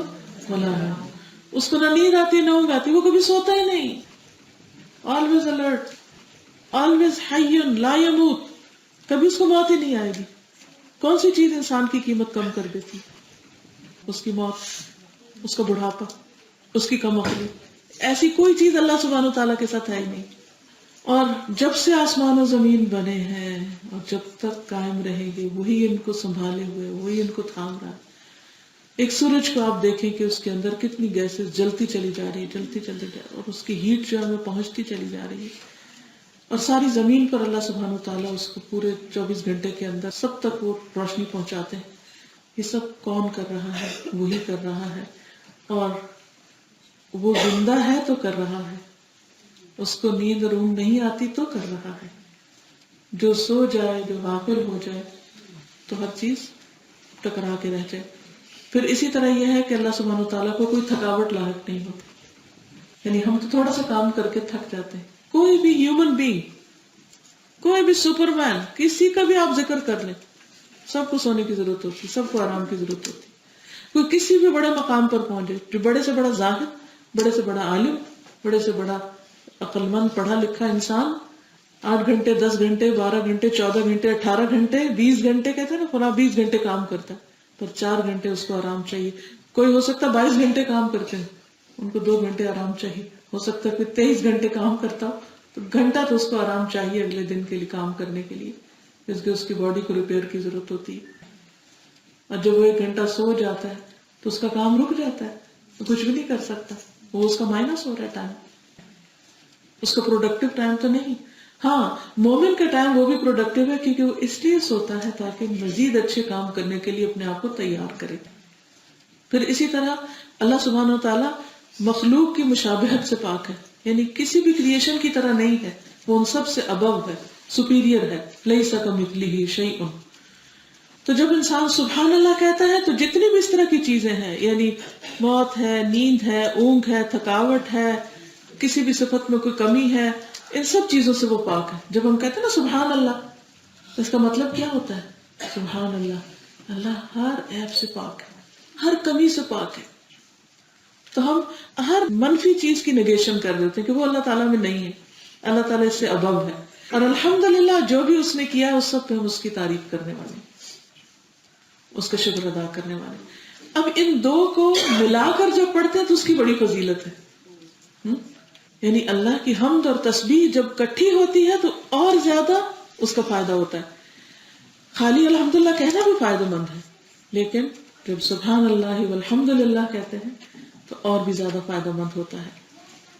ولا نوم، اس کو نہ نیند آتی نہ اونگ آتی، وہ کبھی سوتا ہی نہیں. آلویز الرٹ، آلویز حی لا یموت، کبھی اس کو موت ہی نہیں آئے گی. کون سی چیز انسان کی قیمت کم کر دیتی؟ اس کی موت، اس کا بڑھاپا، اس کی کم عقلی. ایسی کوئی چیز اللہ سبحانہ و تعالیٰ کے ساتھ ہے ہی نہیں. اور جب سے آسمان و زمین بنے ہیں اور جب تک قائم رہیں گے وہی ان کو سنبھالے ہوئے، وہی ان کو تھام رہا ہے. ایک سورج کو آپ دیکھیں کہ اس کے اندر کتنی گیسز جلتی چلی جا رہی ہے، جلتی چلی جا رہی ہے، اور اس کی ہیٹ جو ہے ہمیں پہنچتی چلی جا رہی ہے. اور ساری زمین پر اللہ سبحانہ و تعالیٰ اس کو پورے 24 گھنٹے کے اندر سب تک وہ روشنی پہنچاتے ہیں. یہ سب کون کر رہا ہے؟ وہی کر رہا ہے. اور وہ زندہ ہے تو کر رہا ہے، اس کو نیند اور اونگ نہیں آتی تو کر رہا ہے. جو سو جائے، جو غافل ہو جائے تو ہر چیز ٹکرا کے رہ جائے. پھر اسی طرح یہ ہے کہ اللہ سبحانہ و تعالیٰ کو کوئی تھکاوٹ لاحق نہیں ہوتی. یعنی ہم تو تھوڑا سا کام کر کے تھک جاتے ہیں. کوئی بھی ہیومن بینگ، کوئی بھی سپر مین، کسی کا بھی آپ ذکر کر لیں، سب کو سونے کی ضرورت ہوتی، سب کو آرام کی ضرورت ہوتی. کوئی کسی بھی بڑے مقام پر پہنچے، جو بڑے سے بڑا زاہد، بڑے سے بڑا عالم، بڑے سے بڑا عقل مند پڑھا لکھا انسان 8 گھنٹے 10 گھنٹے 12 گھنٹے 14 گھنٹے 18 گھنٹے 20 گھنٹے کہتے ہیں نا، فلاں 20 گھنٹے کام کرتا ہے پر 4 گھنٹے اس کو آرام چاہیے. کوئی ہو سکتا ہے 22 گھنٹے کام کرتے ہیں، ان کو 2 گھنٹے آرام چاہیے. ہو سکتا ہے کوئی 23 گھنٹے کام کرتا ہو تو گھنٹہ تو اس کو آرام چاہیے اگلے دن کے لیے کام کرنے کے لیے، اس کے اس کی باڈی کو ریپیئر کی ضرورت ہوتی ہے. اور جب وہ 1 گھنٹہ سو جاتا ہے تو اس کا کام رک جاتا ہے، وہ کچھ بھی نہیں کر سکتا، وہ اس کا مائنس ہو رہا ہے ٹائم، اس کا پروڈکٹیو ٹائم تو نہیں. ہاں مومن کا ٹائم وہ بھی پروڈکٹیو ہے کیونکہ وہ اس لیے سوتا ہے تاکہ مزید اچھے کام کرنے کے لیے اپنے آپ کو تیار کرے. پھر اسی طرح اللہ سبحانہ و تعالیٰ مخلوق کی مشابہت سے پاک ہے، یعنی کسی بھی کریشن کی طرح نہیں ہے، وہ ان سب سے ابو ہے، سپیریئر ہے. لیس کمثلہ شیء. تو جب انسان سبحان اللہ کہتا ہے تو جتنی بھی اس طرح کی چیزیں ہیں، یعنی موت ہے، نیند ہے، اونگ ہے، تھکاوٹ ہے، کسی بھی صفت میں کوئی کمی ہے، ان سب چیزوں سے وہ پاک ہے. جب ہم کہتے ہیں نا سبحان اللہ، تو اس کا مطلب کیا ہوتا ہے؟ سبحان اللہ، اللہ ہر عیب سے پاک ہے، ہر کمی سے پاک ہے. تو ہم ہر منفی چیز کی نگیشن کر دیتے ہیں کہ وہ اللہ تعالیٰ میں نہیں ہے، اللہ تعالیٰ اس سے ابو ہے. اور الحمدللہ جو بھی اس نے کیا اس سب پہ ہم اس کی تعریف کرنے والے ہیں، اس کا شکر ادا کرنے والے. اب ان دو کو ملا کر جب پڑھتے ہیں تو اس کی بڑی فضیلت ہے. یعنی اللہ کی حمد اور تسبیح جب کٹھی ہوتی ہے تو اور زیادہ اس کا فائدہ ہوتا ہے. خالی الحمدللہ کہنا بھی فائدہ مند ہے، لیکن جب سبحان اللہ والحمدللہ کہتے ہیں تو اور بھی زیادہ فائدہ مند ہوتا ہے،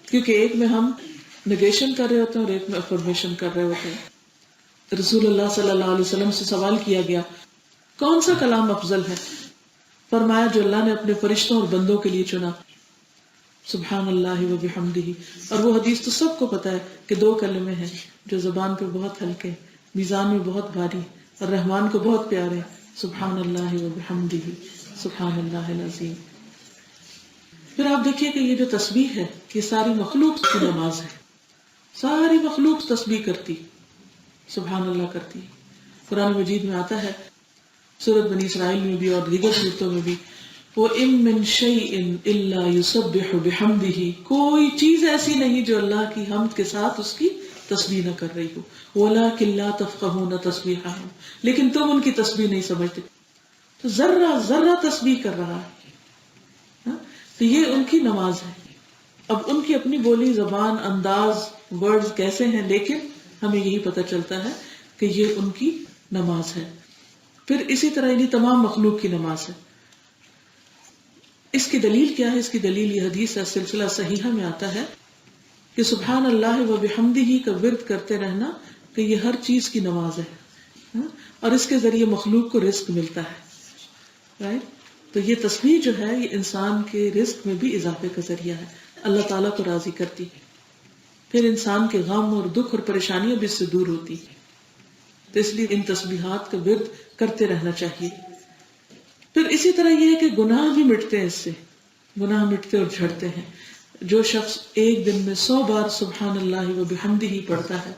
کیونکہ ایک میں ہم نگیشن کر رہے ہوتے ہیں اور ایک میں افرمیشن کر رہے ہوتے ہیں. رسول اللہ صلی اللہ علیہ وسلم سے سوال کیا گیا کون سا کلام افضل ہے؟ فرمایا جو اللہ نے اپنے فرشتوں اور بندوں کے لیے چنا، سبحان اللہ و بحمدہ. اور وہ حدیث تو سب کو پتا ہے کہ 2 کلمے ہیں جو زبان پہ بہت ہلکے، میزان میں بہت بھاری اور رحمان کو بہت پیارے، سبحان اللہ و بحمدہ، سبحان اللہ العظیم. پھر آپ دیکھیے کہ یہ جو تسبیح ہے یہ ساری مخلوق کی نماز ہے، ساری مخلوق تسبیح کرتی، سبحان اللہ کرتی. قرآن مجید میں آتا ہے، سورۃ بنی اسرائیل میں بھی اور دیگر سورتوں میں بھی، وَإِن مِّن شَيْءٍ إِلَّا يُسَبِّحُ بِحَمْدِهِ، کوئی چیز ایسی نہیں جو اللہ کی حمد کے ساتھ اس کی تسبیح نہ کر رہی ہو. وَلَٰكِن لَّا تَفْقَهُونَ تَسْبِيحَهُمْ، لیکن تم ان کی تسبیح نہیں سمجھتے. تو ذرہ ذرہ تسبیح کر رہا ہے. تو یہ ان کی نماز ہے. اب ان کی اپنی بولی زبان انداز ورڈز کیسے ہیں، لیکن ہمیں یہی پتہ چلتا ہے کہ یہ ان کی نماز ہے. پھر اسی طرح یعنی تمام مخلوق کی نماز ہے. اس کی دلیل کیا ہے؟ اس کی دلیل یہ حدیث ہے، سلسلہ صحیحہ میں آتا ہے کہ سبحان اللہ و بحمدہ کا ورد کرتے رہنا کہ یہ ہر چیز کی نماز ہے، اور اس کے ذریعے مخلوق کو رزق ملتا ہے. رائٹ؟ تو یہ تسبیح جو ہے یہ انسان کے رزق میں بھی اضافے کا ذریعہ ہے، اللہ تعالیٰ کو راضی کرتی. پھر انسان کے غم اور دکھ اور پریشانیاں بھی اس سے دور ہوتی. تو اس لیے ان تسبیحات کا ورد کرتے رہنا چاہیے. پھر اسی طرح یہ ہے کہ گناہ بھی مٹتے ہیں، اس سے گناہ مٹتے اور جھڑتے ہیں. جو شخص ایک دن میں 100 بار سبحان اللہ و بحمدہ ہی پڑھتا ہے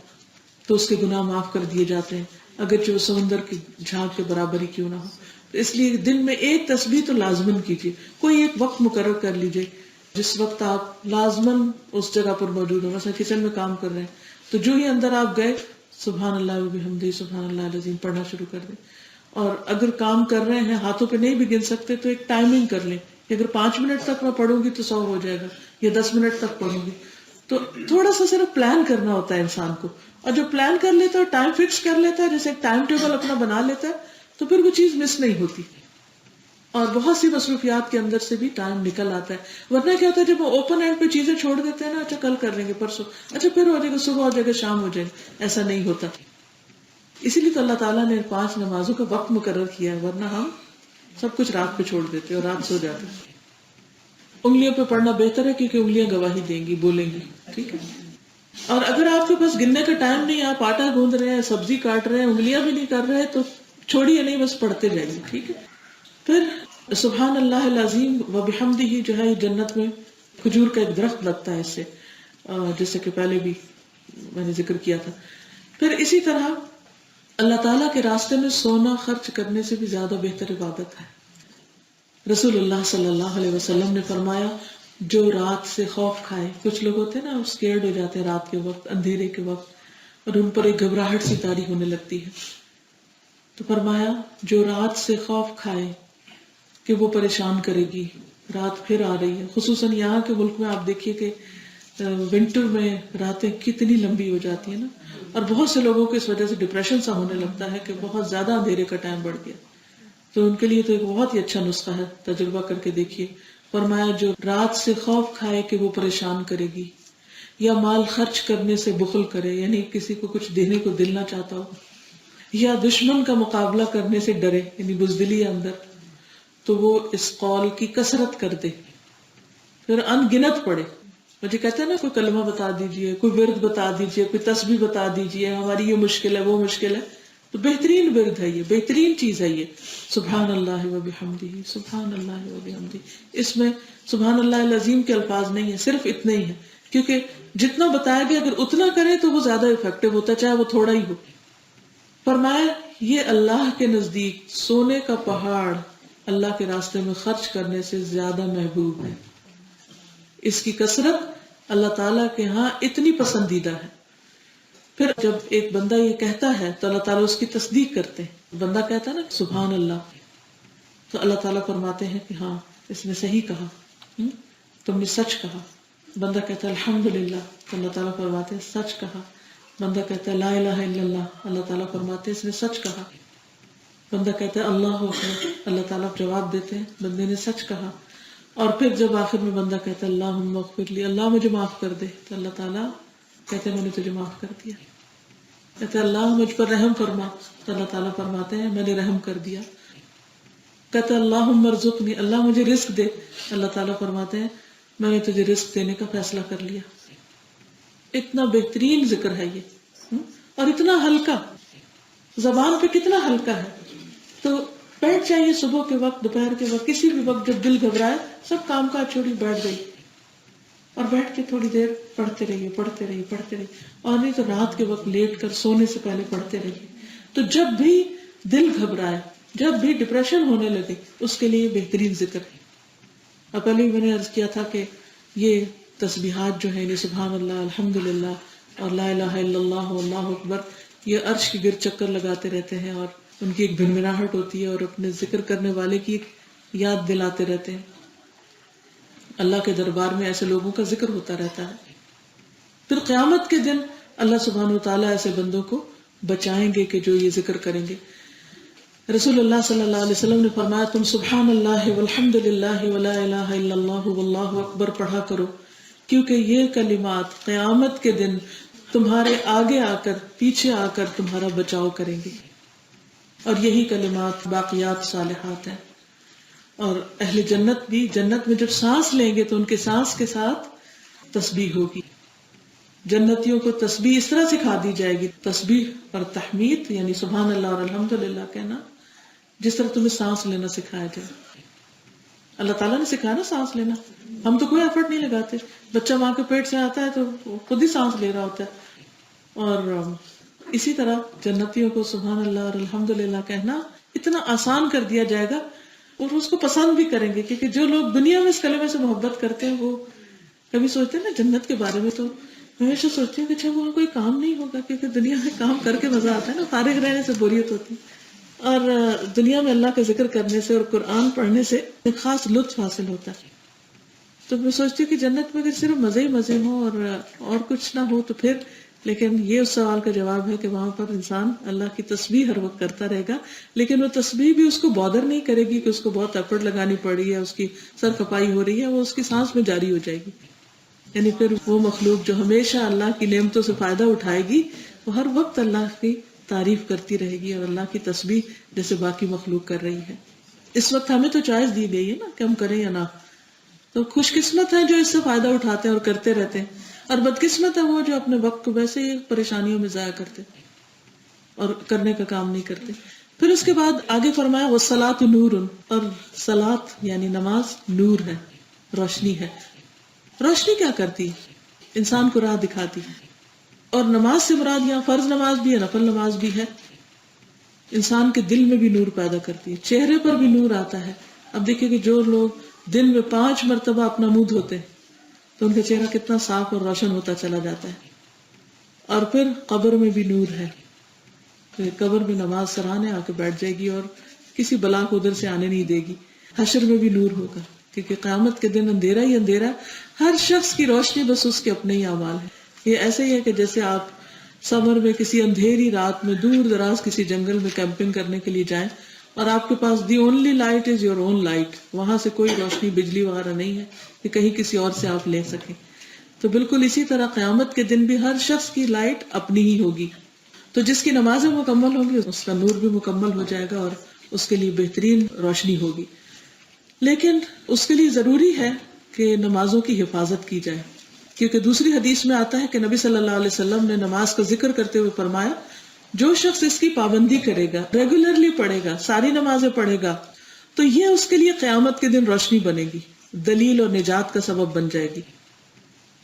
تو اس کے گناہ معاف کر دیے جاتے ہیں، اگرچہ وہ سمندر کی جھاگ کے برابر ہی کیوں نہ ہو. تو اس لیے دن میں ایک تسبیح تو لازمن کیجیے. کوئی ایک وقت مقرر کر لیجیے جس وقت آپ لازمن اس جگہ پر موجود ہو. مثلا کچن میں کام کر رہے ہیں تو جو ہی اندر آپ گئے سبحان اللہ و بحمدہ سبحان اللہ العظیم پڑھنا شروع کر دیں. اور اگر کام کر رہے ہیں ہاتھوں پہ نہیں بھی گن سکتے تو ایک ٹائمنگ کر لیں کہ اگر 5 منٹ تک میں پڑھوں گی تو 100 ہو جائے گا، یا 10 منٹ تک پڑھوں گی. تو تھوڑا سا صرف پلان کرنا ہوتا ہے انسان کو، اور جو پلان کر لیتا ہے ٹائم فکس کر لیتا ہے، جیسے ایک ٹائم ٹیبل اپنا بنا لیتا ہے، تو پھر وہ چیز مس نہیں ہوتی. اور بہت سی مصروفیات کے اندر سے بھی ٹائم نکل آتا ہے. ورنہ کیا ہوتا ہے جب وہ اوپن اینڈ پہ چیزیں چھوڑ دیتے ہیں نا، اچھا کل کر لیں گے، پرسوں، اچھا پھر ہو جائے گا، صبح ہو جائے گا، شام ہو جائے گا، ایسا نہیں ہوتا. اسی لیے تو اللہ تعالیٰ نے 5 نمازوں کا وقت مقرر کیا ہے، ورنہ ہم سب کچھ رات پہ چھوڑ دیتے اور رات سو جاتے. انگلیوں پہ پڑھنا بہتر ہے کیونکہ انگلیاں گواہی دیں گی، بولیں گی. ٹھیک ہے. اور اگر آپ کے پاس گننے کا ٹائم نہیں، آپ آٹا گوندھ رہے ہیں، سبزی کاٹ رہے ہیں، انگلیاں بھی نہیں کر رہے، تو چھوڑیے نہیں، بس پڑھتے جائیے. ٹھیک ہے. پھر سبحان اللہ العظیم و بحمدہ جو ہے، جنت میں کھجور کا ایک درخت لگتا ہے اس سے، جیسے کہ پہلے بھی میں نے ذکر کیا تھا. پھر اسی طرح اللہ تعالیٰ کے راستے میں سونا خرچ کرنے سے بھی زیادہ بہتر عبادت ہے. رسول اللہ صلی اللہ علیہ وسلم نے فرمایا، جو رات سے خوف کھائے، کچھ لوگ ہوتے ہیں نا اسکیئرڈ ہو جاتے ہیں رات کے وقت، اندھیرے کے وقت، اور ان پر ایک گھبراہٹ سی طاری ہونے لگتی ہے، تو فرمایا جو رات سے خوف کھائے کہ وہ پریشان کرے گی، رات پھر آ رہی ہے. خصوصاً یہاں کے ملک میں آپ دیکھیے کہ ونٹر میں راتیں کتنی لمبی ہو جاتی ہیں نا، اور بہت سے لوگوں کو اس وجہ سے ڈپریشن سا ہونے لگتا ہے کہ بہت زیادہ اندھیرے کا ٹائم بڑھ گیا. تو ان کے لیے تو ایک بہت ہی اچھا نسخہ ہے، تجربہ کر کے دیکھیے. فرمایا جو رات سے خوف کھائے کہ وہ پریشان کرے گی، یا مال خرچ کرنے سے بخل کرے، یعنی کسی کو کچھ دینے کو دل نہ چاہتا ہو، یا دشمن کا مقابلہ کرنے سے ڈرے، یعنی بزدلی اندر، تو وہ اس قول کی کثرت کر دے، پھر ان گنت پڑے. مجھے کہتے ہیں نا کوئی کلمہ بتا دیجئے، کوئی ورد بتا دیجئے، کوئی تسبیح بتا دیجئے، ہماری یہ مشکل ہے وہ مشکل ہے، تو بہترین ورد ہے یہ، بہترین چیز ہے یہ، سبحان اللہ و بحمدہ، سبحان اللہ و بحمدہ. اس میں سبحان اللہ العظیم کے الفاظ نہیں ہیں، صرف اتنے ہی ہیں، کیونکہ جتنا بتایا گیا اگر اتنا کرے تو وہ زیادہ افیکٹو ہوتا ہے، چاہے وہ تھوڑا ہی ہو. فرمایا یہ اللہ کے نزدیک سونے کا پہاڑ اللہ کے راستے میں خرچ کرنے سے زیادہ محبوب ہے. اس کی کثرت اللہ تعالیٰ کے ہاں اتنی پسندیدہ ہے. پھر جب ایک بندہ یہ کہتا ہے تو اللہ تعالیٰ اس کی تصدیق کرتے ہیں. بندہ کہتا ہے نا سبحان اللہ، تو اللہ تعالیٰ فرماتے ہیں کہ ہاں اس نے صحیح کہا، تم نے سچ کہا. بندہ کہتا ہے الحمدللہ، تو اللہ تعالیٰ فرماتے ہیں سچ کہا. بندہ کہتا ہے لا الہ الا اللہ، اللہ تعالیٰ فرماتے ہیں اس نے سچ کہا. بندہ کہتا ہے اللہ اکبر، اللہ تعالیٰ جواب دیتے ہیں بندے نے سچ کہا. اور پھر جب آخر میں بندہ کہتا ہے اللہم اغفر لی، اللہ مجھے معاف کر دے، تو اللہ تعالیٰ کہتے ہیں میں نے تجھے معاف کر دیا. کہتے ہیں اللہ مجھ پر رحم فرما، تو اللہ تعالیٰ فرماتے ہیں میں نے رحم کر دیا. کہتے ہیں اللہم ارزقنی، اللہ مجھے رزق دے، اللہ تعالیٰ فرماتے ہیں میں نے تجھے رزق دینے کا فیصلہ کر لیا. اتنا بہترین ذکر ہے یہ، اور اتنا ہلکا، زبان پہ کتنا ہلکا ہے. تو بیٹھ جائیے صبح کے وقت، دوپہر کے وقت، کسی بھی وقت جب دل گھبرائے، سب کام کاج چھوڑی بیٹھ گئی، اور بیٹھ کے تھوڑی دیر پڑھتے رہیے، پڑھتے رہیے، پڑھتے رہیے. اور نہیں تو رات کے وقت لیٹ کر سونے سے پہلے پڑھتے رہیے. تو جب بھی دل گھبرائے، جب بھی ڈپریشن ہونے لگے، اس کے لیے بہترین ذکر ہے. اور پہلے میں نے عرض کیا تھا کہ یہ تسبیحات جو ہیں، سبحان اللہ، الحمدللہ اور لا الہ الا اللہ واللہ اکبر، یہ عرش کی گرد چکر لگاتے رہتے ہیں، اور ان کی ایک بھنبھناہٹ ہوتی ہے، اور اپنے ذکر کرنے والے کی ایک یاد دلاتے رہتے ہیں. اللہ کے دربار میں ایسے لوگوں کا ذکر ہوتا رہتا ہے. پھر قیامت کے دن اللہ سبحانہ وتعالیٰ ایسے بندوں کو بچائیں گے کہ جو یہ ذکر کریں گے. رسول اللہ صلی اللہ علیہ وسلم نے فرمایا تم سبحان اللہ والحمد للہ ولا الہ الا اللہ واللہ اکبر پڑھا کرو، کیونکہ یہ کلمات قیامت کے دن تمہارے آگے آ کر، پیچھے آ کر تمہارا بچاؤ کریں گے. اور یہی کلمات باقیات صالحات ہیں. اور اہل جنت بھی جنت میں جب سانس لیں گے تو ان کے سانس کے ساتھ تسبیح ہوگی. جنتیوں کو تسبیح اس طرح سکھا دی جائے گی، تسبیح اور تحمید یعنی سبحان اللہ اور الحمدللہ کہنا، جس طرح تمہیں سانس لینا سکھایا جائے. اللہ تعالیٰ نے سکھایا نا سانس لینا، ہم تو کوئی ایفرٹ نہیں لگاتے. بچہ ماں کے پیٹ سے آتا ہے تو وہ خود ہی سانس لے رہا ہوتا ہے. اور اسی طرح جنتیوں کو سبحان اللہ اور الحمدللہ کہنا اتنا آسان کر دیا جائے گا، اور اس کو پسند بھی کریں گے. کیونکہ جو لوگ دنیا میں اس کلمے سے محبت کرتے ہیں، وہ کبھی سوچتے ہیں نا جنت کے بارے میں، تو ہمیشہ سوچتی ہوں کہ اچھا وہاں کوئی کام نہیں ہوگا، کیونکہ دنیا میں کام کر کے مزہ آتا ہے نا، فارغ رہنے سے بوریت ہوتی. اور دنیا میں اللہ کا ذکر کرنے سے اور قرآن پڑھنے سے ایک خاص لطف حاصل ہوتا ہے. تو میں سوچتی ہوں کہ جنت میں اگر صرف مزے ہی مزے ہوں اور کچھ نہ ہو تو پھر، لیکن یہ اس سوال کا جواب ہے کہ وہاں پر انسان اللہ کی تسبیح ہر وقت کرتا رہے گا، لیکن وہ تسبیح بھی اس کو بودر نہیں کرے گی کہ اس کو بہت ایفرٹ لگانی پڑی ہے، اس کی سر کھپائی ہو رہی ہے، وہ اس کی سانس میں جاری ہو جائے گی. یعنی پھر وہ مخلوق جو ہمیشہ اللہ کی نعمتوں سے فائدہ اٹھائے گی وہ ہر وقت اللہ کی تعریف کرتی رہے گی اور اللہ کی تسبیح جیسے باقی مخلوق کر رہی ہے. اس وقت ہمیں تو چوائس دی گئی ہے نا کہ ہم کریں یا نہ. تو خوش قسمت ہیں جو اس سے فائدہ اٹھاتے ہیں اور کرتے رہتے ہیں، اور بدقسمت ہے وہ جو اپنے وقت کو ویسے ہی پریشانیوں میں ضائع کرتے اور کرنے کا کام نہیں کرتے. پھر اس کے بعد آگے فرمایا والصلاۃ نور، اور صلاۃ یعنی نماز نور ہے، روشنی ہے. روشنی کیا کرتی ہے؟ انسان کو راہ دکھاتی ہے. اور نماز سے مراد یہاں فرض نماز بھی ہے، نفل نماز بھی ہے. انسان کے دل میں بھی نور پیدا کرتی ہے، چہرے پر بھی نور آتا ہے. اب دیکھیں کہ جو لوگ دن میں 5 مرتبہ اپنا منہ دھوتے ہیں تو ان کا چہرہ کتنا صاف اور روشن ہوتا چلا جاتا ہے. اور پھر قبر میں بھی نور ہے، تو قبر میں نماز سراہنے آ کے بیٹھ جائے گی اور کسی بلا کو ادھر سے آنے نہیں دے گی. حشر میں بھی نور ہوگا کیونکہ قیامت کے دن اندھیرا ہی اندھیرا، ہر شخص کی روشنی بس اس کے اپنے ہی اعمال ہے. یہ ایسے ہی ہے کہ جیسے آپ سمر میں کسی اندھیری رات میں دور دراز کسی جنگل میں کیمپنگ کرنے کے لیے جائیں اور آپ کے پاس the only light is your own light, وہاں سے کوئی روشنی بجلی وغیرہ نہیں ہے کہ کہیں کسی اور سے آپ لے سکیں. تو بالکل اسی طرح قیامت کے دن بھی ہر شخص کی لائٹ اپنی ہی ہوگی. تو جس کی نمازیں مکمل ہوں گی اس کا نور بھی مکمل ہو جائے گا اور اس کے لیے بہترین روشنی ہوگی. لیکن اس کے لیے ضروری ہے کہ نمازوں کی حفاظت کی جائے، کیونکہ دوسری حدیث میں آتا ہے کہ نبی صلی اللہ علیہ وسلم نے نماز کا ذکر کرتے ہوئے فرمایا جو شخص اس کی پابندی کرے گا، ریگولرلی پڑھے گا، ساری نمازیں پڑھے گا، تو یہ اس کے لیے قیامت کے دن روشنی بنے گی، دلیل اور نجات کا سبب بن جائے گی.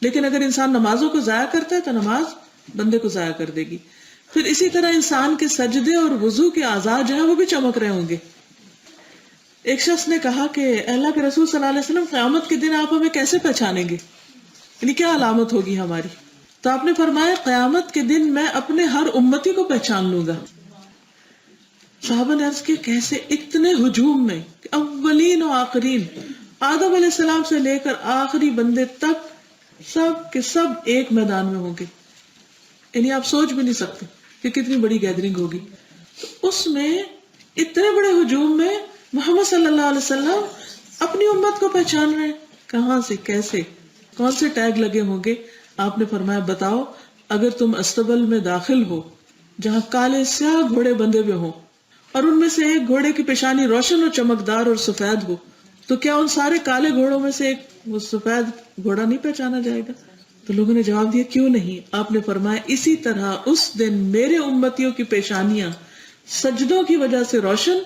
لیکن اگر انسان نمازوں کو ضائع کرتا ہے تو نماز بندے کو ضائع کر دے گی. پھر اسی طرح انسان کے سجدے اور وضو کے اعضاء جو ہیں وہ بھی چمک رہے ہوں گے. ایک شخص نے کہا کہ اللہ کے رسول صلی اللہ علیہ وسلم قیامت کے دن آپ ہمیں کیسے پہچانیں گے، یعنی کیا علامت ہوگی ہماری؟ تو آپ نے فرمایا قیامت کے دن میں اپنے ہر امتی کو پہچان لوں گا. صحابہ نے عرض کیا کیسے؟ اتنے ہجوم میں اولین و آخرین، آدم علیہ السلام سے لے کر آخری بندے تک سب کے سب ایک میدان میں ہوں گے. یعنی آپ سوچ بھی نہیں سکتے کہ کتنی بڑی گیدرنگ ہوگی. تو اس میں اتنے بڑے ہجوم میں محمد صلی اللہ علیہ وسلم اپنی امت کو پہچان رہے ہیں. کہاں سے، کیسے، کون سے ٹیگ لگے ہوں گے؟ آپ نے فرمایا بتاؤ اگر تم استبل میں داخل ہو جہاں کالے سیاہ گھوڑے بندھے ہوئے ہوں اور ان میں سے ایک گھوڑے کی پیشانی روشن اور چمکدار اور سفید ہو، تو کیا ان سارے کالے گھوڑوں میں سے ایک وہ سفید گھوڑا نہیں پہچانا جائے گا؟ تو لوگوں نے جواب دیا کیوں نہیں. آپ نے فرمایا اسی طرح اس دن میرے امتیوں کی پیشانیاں سجدوں کی وجہ سے روشن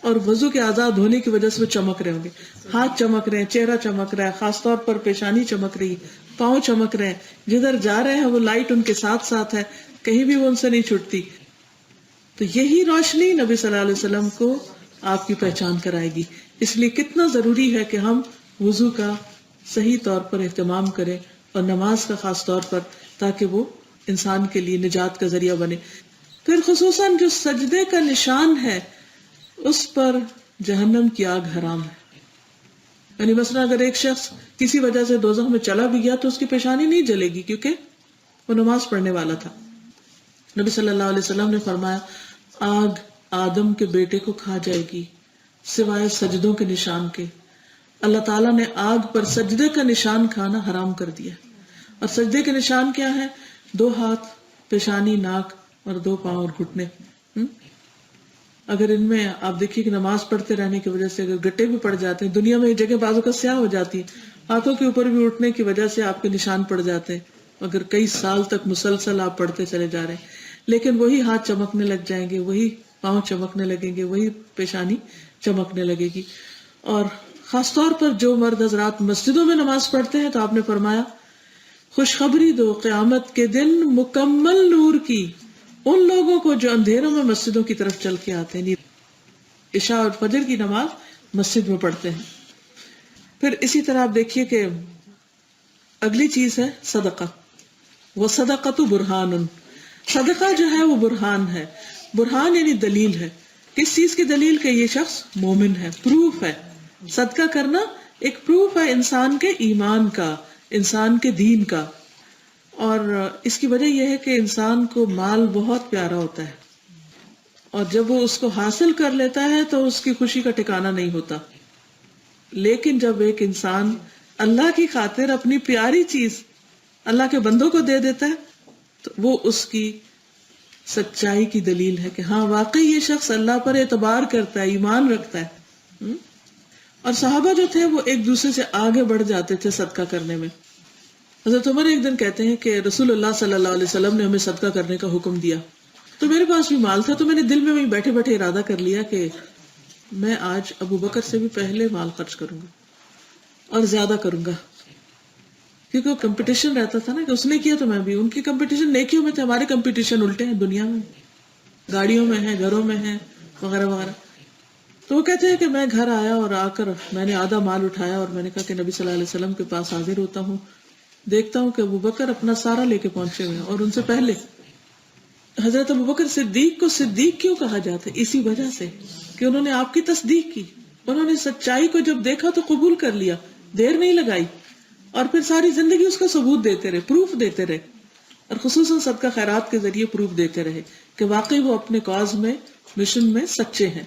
اور وضو کے اعضاء دھونے کی وجہ سے وہ چمک رہے ہوں گے. ہاتھ چمک رہے ہیں، چہرہ چمک رہا ہے، خاص طور پر پیشانی چمک رہی، پاؤں چمک رہے ہیں، جدھر جا رہے ہیں وہ لائٹ ان کے ساتھ ساتھ ہے، کہیں بھی وہ ان سے نہیں چھٹتی. تو یہی روشنی نبی صلی اللہ علیہ وسلم کو آپ کی پہچان کرائے گی. اس لیے کتنا ضروری ہے کہ ہم وضو کا صحیح طور پر اہتمام کریں اور نماز کا خاص طور پر، تاکہ وہ انسان کے لیے نجات کا ذریعہ بنے. پھر خصوصاً جو سجدے کا نشان ہے اس پر جہنم کی آگ حرام ہے. یعنی مثلا اگر ایک شخص کسی وجہ سے دوزخ میں چلا بھی گیا تو اس کی پیشانی نہیں جلے گی کیونکہ وہ نماز پڑھنے والا تھا. نبی صلی اللہ علیہ وسلم نے فرمایا آگ آدم کے بیٹے کو کھا جائے گی سوائے سجدوں کے نشان کے. اللہ تعالیٰ نے آگ پر سجدے کا نشان کھانا حرام کر دیا. اور سجدے کے نشان کیا ہے؟ 2 ہاتھ، پیشانی، ناک اور 2 پاؤں اور گھٹنے. اگر ان میں آپ دیکھیے کہ نماز پڑھتے رہنے کی وجہ سے اگر گٹے بھی پڑ جاتے ہیں، دنیا میں ایک جگہ بازو کا سیاہ ہو جاتی ہے، ہاتھوں کے اوپر بھی اٹھنے کی وجہ سے آپ کے نشان پڑ جاتے ہیں اگر کئی سال تک مسلسل آپ پڑھتے چلے جا رہے ہیں. لیکن وہی ہاتھ چمکنے لگ جائیں گے، وہی پاؤں چمکنے لگیں گے، وہی پیشانی چمکنے لگے گی. اور خاص طور پر جو مرد حضرات مسجدوں میں نماز پڑھتے ہیں تو آپ نے فرمایا خوشخبری دو قیامت کے دن مکمل نور کی ان لوگوں کو جو اندھیروں میں مسجدوں کی طرف چل کے آتے ہیں، عشاء اور فجر کی نماز مسجد میں پڑھتے ہیں. پھر اسی طرح آپ دیکھیے کہ اگلی چیز ہے صدقہ. وہ صدقۃ برہان، صدقہ جو ہے وہ برہان ہے. برہان یعنی دلیل ہے. کس چیز کی دلیل کہ یہ شخص مومن ہے، پروف ہے. صدقہ کرنا ایک پروف ہے انسان کے ایمان کا، انسان کے دین کا. اور اس کی وجہ یہ ہے کہ انسان کو مال بہت پیارا ہوتا ہے، اور جب وہ اس کو حاصل کر لیتا ہے تو اس کی خوشی کا ٹھکانہ نہیں ہوتا. لیکن جب ایک انسان اللہ کی خاطر اپنی پیاری چیز اللہ کے بندوں کو دے دیتا ہے تو وہ اس کی سچائی کی دلیل ہے کہ ہاں واقعی یہ شخص اللہ پر اعتبار کرتا ہے، ایمان رکھتا ہے. اور صحابہ جو تھے وہ ایک دوسرے سے آگے بڑھ جاتے تھے صدقہ کرنے میں. حضرت عمر ایک دن کہتے ہیں کہ رسول اللہ صلی اللہ علیہ وسلم نے ہمیں صدقہ کرنے کا حکم دیا، تو میرے پاس بھی مال تھا، تو میں نے دل میں وہیں بیٹھے بیٹھے ارادہ کر لیا کہ میں آج ابو بکر سے بھی پہلے مال خرچ کروں گا اور زیادہ کروں گا. کیونکہ وہ کمپٹیشن رہتا تھا نا کہ اس نے کیا تو میں بھی. ان کی کمپٹیشن نیکیوں میں تھے، ہمارے کمپٹیشن الٹے ہیں، دنیا میں، گاڑیوں میں ہیں، گھروں میں ہیں، وغیرہ وغیرہ. تو وہ کہتے ہیں کہ میں گھر آیا اور آ کر میں نے آدھا مال اٹھایا اور میں نے کہا کہ نبی صلی اللہ علیہ وسلم کے پاس حاضر ہوتا ہوں. دیکھتا ہوں کہ ابو بکر اپنا سارا لے کے پہنچے ہوئے ہیں اور ان سے پہلے. حضرت ابو بکر صدیق کو صدیق کیوں کہا جاتا ہے؟ اسی وجہ سے کہ انہوں نے آپ کی تصدیق کی، انہوں نے سچائی کو جب دیکھا تو قبول کر لیا، دیر نہیں لگائی، اور پھر ساری زندگی اس کا ثبوت دیتے رہے، پروف دیتے رہے، اور خصوصاً صدقہ خیرات کے ذریعے پروف دیتے رہے کہ واقعی وہ اپنے کاز میں، مشن میں سچے ہیں.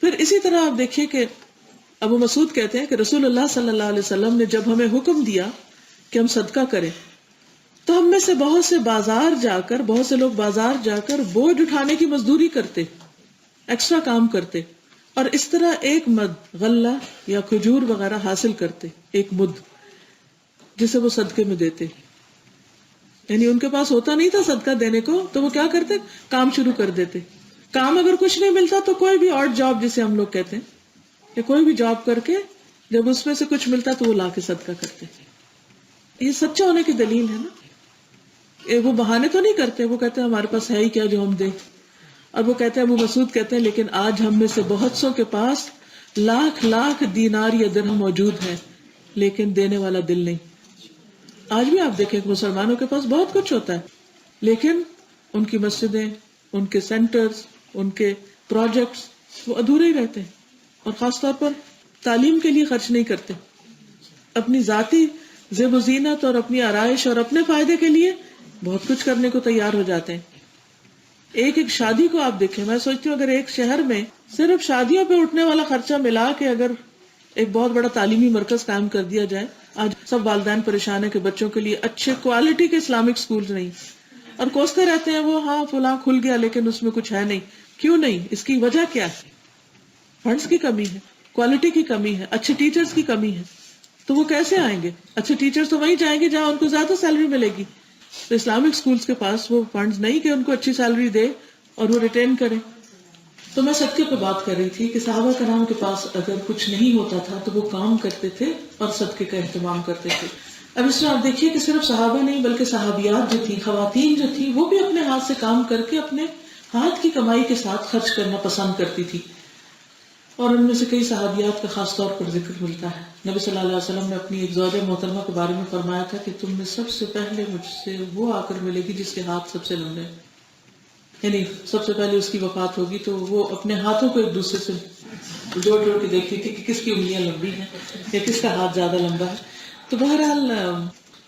پھر اسی طرح آپ دیکھیے کہ ابو مسعود کہتے ہیں کہ رسول اللہ صلی اللہ علیہ وسلم نے جب ہمیں حکم دیا کہ ہم صدقہ کریں تو ہم میں سے بہت سے لوگ بازار جا کر بوجھ اٹھانے کی مزدوری کرتے، ایکسٹرا کام کرتے، اور اس طرح ایک مد غلہ یا کھجور وغیرہ حاصل کرتے، ایک مد جسے وہ صدقے میں دیتے. یعنی ان کے پاس ہوتا نہیں تھا صدقہ دینے کو، تو وہ کیا کرتے؟ کام شروع کر دیتے. کام اگر کچھ نہیں ملتا تو کوئی بھی اور جاب جسے ہم لوگ کہتے ہیں، یا کوئی بھی جاب کر کے جب اس میں سے کچھ ملتا تو وہ لا کے صدقہ کرتے. یہ سچا ہونے کی دلیل ہے نا. وہ بہانے تو نہیں کرتے، وہ کہتے ہیں ہمارے پاس ہے ہی کیا جو ہم دیں. اور وہ کہتے ہیں، ابو مسعود کہتے ہیں، لیکن آج ہم میں سے بہت سو کے پاس لاکھ لاکھ دینار یا درہم موجود ہے لیکن دینے والا دل نہیں. آج بھی آپ دیکھیں کہ مسلمانوں کے پاس بہت کچھ ہوتا ہے لیکن ان کی مسجدیں، ان کے سینٹرز، ان کے پروجیکٹس وہ ادھورے ہی رہتے ہیں، اور خاص طور پر تعلیم کے لیے خرچ نہیں کرتے. اپنی ذاتی زیب و زینت اور اپنی آرائش اور اپنے فائدے کے لیے بہت کچھ کرنے کو تیار ہو جاتے ہیں. ایک شادی کو آپ دیکھیں، میں سوچتی ہوں اگر ایک شہر میں صرف شادیوں پہ اٹھنے والا خرچہ ملا کے اگر ایک بہت بڑا تعلیمی مرکز قائم کر دیا جائے. آج سب والدین پریشان ہے کہ بچوں کے لیے اچھے کوالٹی کے اسلامک سکولز نہیں، اور کوستے رہتے ہیں وہ ہاں فلاں کھل گیا لیکن اس میں کچھ ہے نہیں. کیوں نہیں؟ اس کی وجہ کیا ہے؟ فنڈز کی کمی ہے، کوالٹی کی کمی ہے، اچھے ٹیچرز کی کمی ہے. تو وہ کیسے آئیں گے؟ اچھے ٹیچرز تو وہیں جائیں گے جہاں ان کو زیادہ سیلری ملے گی. تو اسلامک سکولز کے پاس وہ فنڈز نہیں کہ ان کو اچھی سیلری دے اور وہ ریٹین کرے. تو میں صدقے پہ بات کر رہی تھی کہ صحابہ کرام کے پاس اگر کچھ نہیں ہوتا تھا تو وہ کام کرتے تھے اور صدقے کا اہتمام کرتے تھے. اب اس میں آپ دیکھیے کہ صرف صحابہ نہیں بلکہ صحابیات جو تھی، خواتین جو تھی، وہ بھی اپنے ہاتھ سے کام کر کے اپنے ہاتھ کی کمائی کے ساتھ خرچ کرنا پسند کرتی تھی. اور ان میں سے کئی صحابیات کا خاص طور پر ذکر ملتا ہے. نبی صلی اللہ علیہ وسلم نے اپنی ایک زوجہ محترمہ کے بارے میں فرمایا تھا کہ تم میں سب سے پہلے مجھ سے وہ آ کر ملے گی جس کے ہاتھ سب سے لمبے، یعنی سب سے پہلے اس کی وفات ہوگی تو وہ اپنے ہاتھوں کو ایک دوسرے سے جوڑ جوڑ کے دیکھتی تھی کہ کس کی انگلیاں لمبی ہیں یا کس کا ہاتھ زیادہ لمبا ہے. تو بہرحال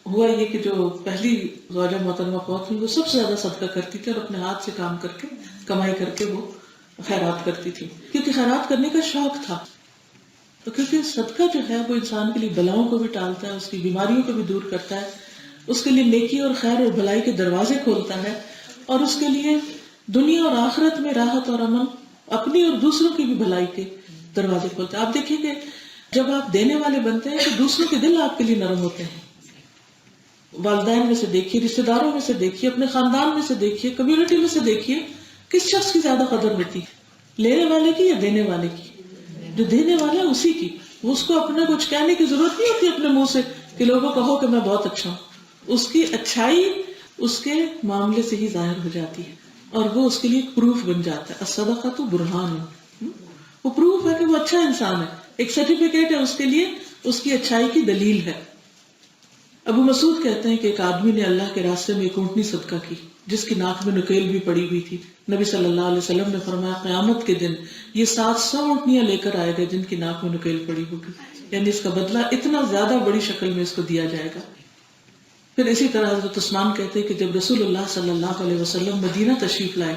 ہوا یہ کہ جو پہلی زوجہ محترمہ فوت ہوئی وہ سب سے زیادہ صدقہ کرتی تھی اور اپنے ہاتھ سے کام کر کے کمائی کر کے وہ خیرات کرتی تھی، کیونکہ خیرات کرنے کا شوق تھا. تو کیونکہ صدقہ جو ہے وہ انسان کے لیے بلاؤں کو بھی ٹالتا ہے، اس کی بیماریوں کو بھی دور کرتا ہے، اس کے لیے نیکی اور خیر اور بھلائی کے دروازے کھولتا ہے، اور اس کے لیے دنیا اور آخرت میں راحت اور امن، اپنی اور دوسروں کی بھی بھلائی کے دروازے کھولتا ہے. آپ دیکھیں کہ جب آپ دینے والے بنتے ہیں تو دوسروں کے دل آپ کے لیے نرم ہوتے ہیں. والدین میں سے دیکھیے، رشتے داروں میں سے دیکھیے، اپنے خاندان میں سے دیکھیے، کمیونٹی میں سے دیکھیے، کس شخص کی زیادہ قدر ہوتی ہے، لینے والے کی یا دینے والے کی؟ جو دینے والا ہے اسی کی. اس کو اپنا کچھ کہنے کی ضرورت نہیں ہوتی اپنے منہ سے کہ لوگوں کہو کہ میں بہت اچھا ہوں. اس کی اچھائی اس کے معاملے سے ہی ظاہر ہو جاتی ہے اور وہ اس کے لیے پروف بن جاتا ہے. الصدقۃ برہان، وہ پروف ہے کہ وہ اچھا انسان ہے، ایک سرٹیفکیٹ ہے اس کے لیے، اس کی اچھائی کی دلیل ہے. ابو مسعود کہتے ہیں کہ ایک آدمی نے اللہ کے راستے میں ایک اونٹنی صدقہ کی جس کی ناک میں نکیل بھی پڑی ہوئی تھی. نبی صلی اللہ علیہ وسلم نے فرمایا قیامت کے دن یہ 700 اونٹنیاں لے کر آئے گا جن کی ناک میں نکیل پڑی ہوگی، یعنی اس کا بدلہ اتنا زیادہ بڑی شکل میں اس کو دیا جائے گا. پھر اسی طرح حضرت عثمان کہتے ہیں کہ جب رسول اللہ صلی اللہ علیہ وسلم مدینہ تشریف لائے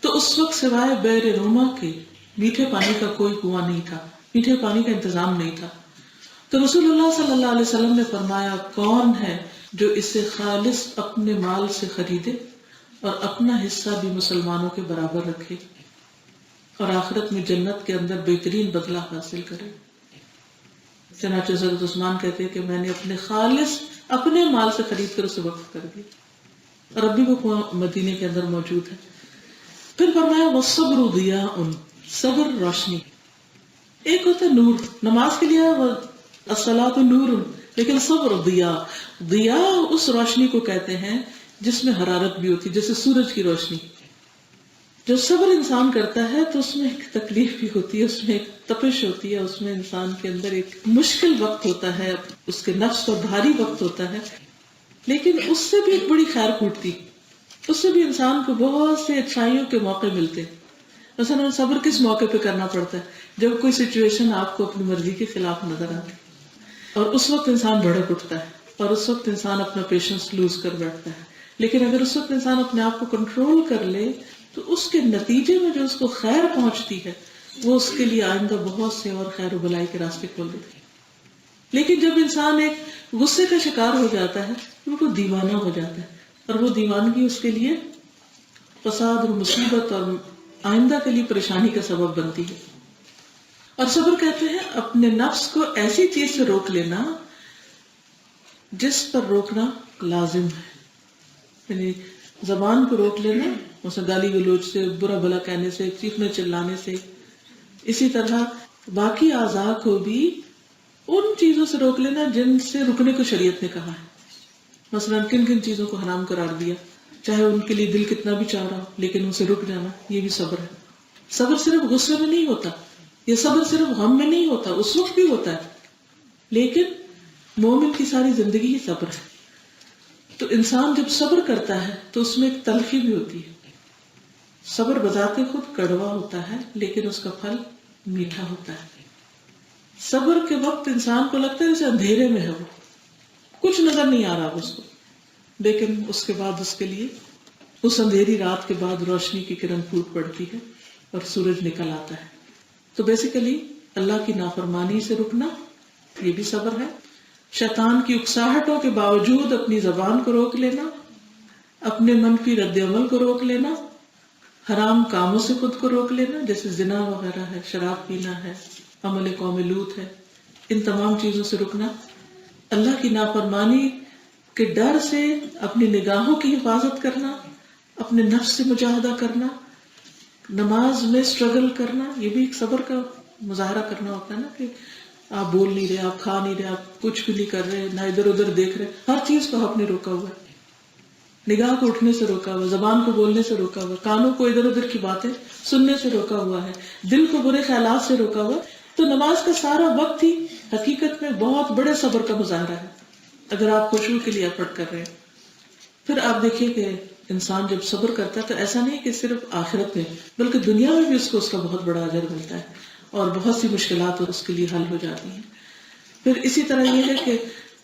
تو اس وقت سوائے بئر روما کے میٹھے پانی کا کوئی کنواں نہیں تھا، میٹھے پانی کا انتظام نہیں تھا. تو رسول اللہ صلی اللہ علیہ وسلم نے فرمایا کون ہے جو اسے خالص اپنے مال سے خریدے اور اپنا حصہ بھی مسلمانوں کے برابر رکھے اور آخرت میں جنت کے اندر بہترین بدلہ حاصل کرے. چنانچہ حضرت عثمان کہتے ہیں کہ میں نے اپنے مال سے خرید کر اسے وقف کر دیا اور اب بھی وہ کنواں مدینے کے اندر موجود ہے. پھر فرمایا والصبر ضیاء، صبر روشنی. ایک ہوتا ہے نور، نماز کے لیے الصلاۃ نور، لیکن صبر ضیاء. ضیاء اس روشنی کو کہتے ہیں جس میں حرارت بھی ہوتی ہے، جیسے سورج کی روشنی. جو صبر انسان کرتا ہے تو اس میں ایک تکلیف بھی ہوتی ہے، اس میں ایک تپش ہوتی ہے، اس میں انسان کے اندر ایک مشکل وقت ہوتا ہے، اس کے نفس پر بھاری وقت ہوتا ہے، لیکن اس سے بھی ایک بڑی خیر پھوٹتی، اس سے بھی انسان کو بہت سے اچھائیوں کے موقع ملتے ہیں. مثلا صبر کس موقع پہ کرنا پڑتا ہے؟ جب کوئی سچویشن آپ کو اپنی مرضی کے خلاف نظر آتی اور اس وقت انسان بھڑک اٹھتا ہے اور اس وقت انسان اپنا پیشنس لوز کر بیٹھتا ہے. لیکن اگر اس وقت انسان اپنے آپ کو کنٹرول کر لے تو اس کے نتیجے میں جو اس کو خیر پہنچتی ہے وہ اس کے لیے آئندہ بہت سے اور خیر و بلائی کے راستے کھول دیتی ہے. لیکن جب انسان ایک غصے کا شکار ہو جاتا ہے تو وہ دیوانہ ہو جاتا ہے اور وہ دیوانگی اس کے لیے فساد اور مصیبت اور آئندہ کے لیے پریشانی کا سبب بنتی ہے. اور صبر کہتے ہیں اپنے نفس کو ایسی چیز سے روک لینا جس پر روکنا لازم ہے، یعنی زبان کو روک لینا، مثلا گالی گلوچ سے، برا بھلا کہنے سے، چیخنے چلانے سے. اسی طرح باقی اعضاء کو بھی ان چیزوں سے روک لینا جن سے رکنے کو شریعت نے کہا ہے. مثلا کن کن چیزوں کو حرام قرار دیا، چاہے ان کے لیے دل کتنا بھی چاہ رہا ہو، لیکن ان سے رک جانا، یہ بھی صبر ہے. صبر صرف غصے میں نہیں ہوتا، یہ صبر صرف غم میں نہیں ہوتا، اس وقت بھی ہوتا ہے، لیکن مومن کی ساری زندگی ہی صبر ہے. تو انسان جب صبر کرتا ہے تو اس میں ایک تلخی بھی ہوتی ہے. صبر بذات خود کڑوا ہوتا ہے لیکن اس کا پھل میٹھا ہوتا ہے. صبر کے وقت انسان کو لگتا ہے جیسے اندھیرے میں ہے، وہ کچھ نظر نہیں آ رہا اس کو، لیکن اس کے بعد اس کے لیے اس اندھیری رات کے بعد روشنی کی کرن پھوٹ پڑتی ہے اور سورج نکل آتا ہے. تو بیسیکلی اللہ کی نافرمانی سے رکنا یہ بھی صبر ہے. شیطان کی اکساہٹوں کے باوجود اپنی زبان کو روک لینا، اپنے منفی رد عمل کو روک لینا، حرام کاموں سے خود کو روک لینا جیسے زنا وغیرہ ہے، شراب پینا ہے، عمل قوم لوط ہے، ان تمام چیزوں سے رکنا. اللہ کی نافرمانی کے ڈر سے اپنی نگاہوں کی حفاظت کرنا، اپنے نفس سے مجاہدہ کرنا، نماز میں سٹرگل کرنا، یہ بھی ایک صبر کا مظاہرہ کرنا ہوتا ہے نا، کہ آپ بول نہیں رہے، آپ کھا نہیں رہے، آپ کچھ بھی نہیں کر رہے، نہ ادھر ادھر دیکھ رہے، ہر چیز کو آپ نے روکا ہوا ہے. نگاہ کو اٹھنے سے روکا ہوا، زبان کو بولنے سے روکا ہوا، کانوں کو ادھر ادھر کی باتیں سننے سے روکا ہوا ہے، دل کو برے خیالات سے روکا ہوا. تو نماز کا سارا وقت ہی حقیقت میں بہت بڑے صبر کا مظاہرہ ہے اگر آپ خشوع کے لیے ایفرٹ کر رہے ہیں. پھر آپ دیکھیے کہ انسان جب صبر کرتا ہے تو ایسا نہیں کہ صرف آخرت میں بلکہ دنیا میں بھی اس کو اس کا بہت بڑا اجر ملتا ہے اور بہت سی مشکلات اس کے لیے حل ہو جاتی ہیں. پھر اسی طرح یہ ہے کہ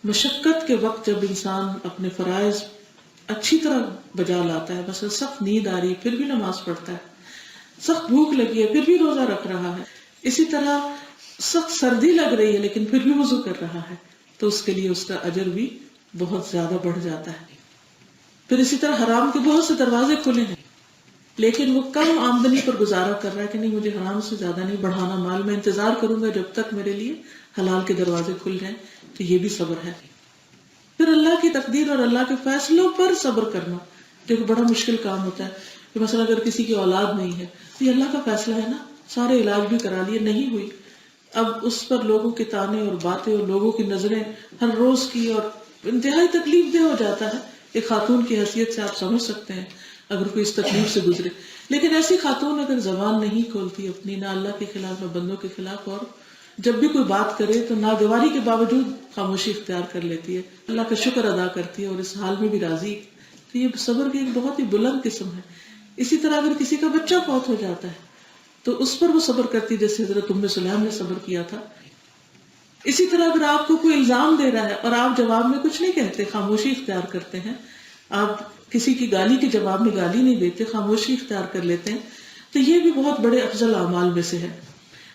مشقت کے وقت جب انسان اپنے فرائض اچھی طرح بجا لاتا ہے، مثلا سخت نیند آ رہی ہے پھر بھی نماز پڑھتا ہے، سخت بھوک لگی ہے پھر بھی روزہ رکھ رہا ہے، اسی طرح سخت سردی لگ رہی ہے لیکن پھر بھی وضو کر رہا ہے، تو اس کے لیے اس کا اجر بھی بہت زیادہ بڑھ جاتا ہے. پھر اسی طرح حرام کے بہت سے دروازے کھلے ہیں لیکن وہ کم آمدنی پر گزارا کر رہا ہے کہ نہیں مجھے حرام سے زیادہ نہیں بڑھانا مال، میں انتظار کروں گا جب تک میرے لیے حلال کے دروازے کھل جائیں. تو یہ بھی صبر ہے. پھر اللہ کی تقدیر اور اللہ کے فیصلوں پر صبر کرنا جو ایک بڑا مشکل کام ہوتا ہے. کہ مثلا اگر کسی کی اولاد نہیں ہے تو یہ اللہ کا فیصلہ ہے نا، سارے علاج بھی کرا لیے نہیں ہوئی، اب اس پر لوگوں کے تانے اور باتیں اور لوگوں کی نظریں ہر روز کی، اور انتہائی تکلیف دہ ہو جاتا ہے. ایک خاتون کی حیثیت سے آپ سمجھ سکتے ہیں اگر کوئی اس تکلیف سے گزرے. لیکن ایسی خاتون اگر زبان نہیں کھولتی اپنی، نہ اللہ کے خلاف نہ بندوں کے خلاف، اور جب بھی کوئی بات کرے تو ناگواری کے باوجود خاموشی اختیار کر لیتی ہے، اللہ کا شکر ادا کرتی ہے اور اس حال میں بھی راضی. تو یہ صبر کی ایک بہت ہی بلند قسم ہے. اسی طرح اگر کسی کا بچہ فوت ہو جاتا ہے تو اس پر وہ صبر کرتی، جیسے حضرت ام سلیم نے صبر کیا تھا. اسی طرح اگر آپ کو کوئی الزام دے رہا ہے اور آپ جواب میں کچھ نہیں کہتے، خاموشی اختیار کرتے ہیں، آپ کسی کی گالی کے جواب میں گالی نہیں دیتے، خاموشی اختیار کر لیتے ہیں، تو یہ بھی بہت بڑے افضل اعمال میں سے ہے.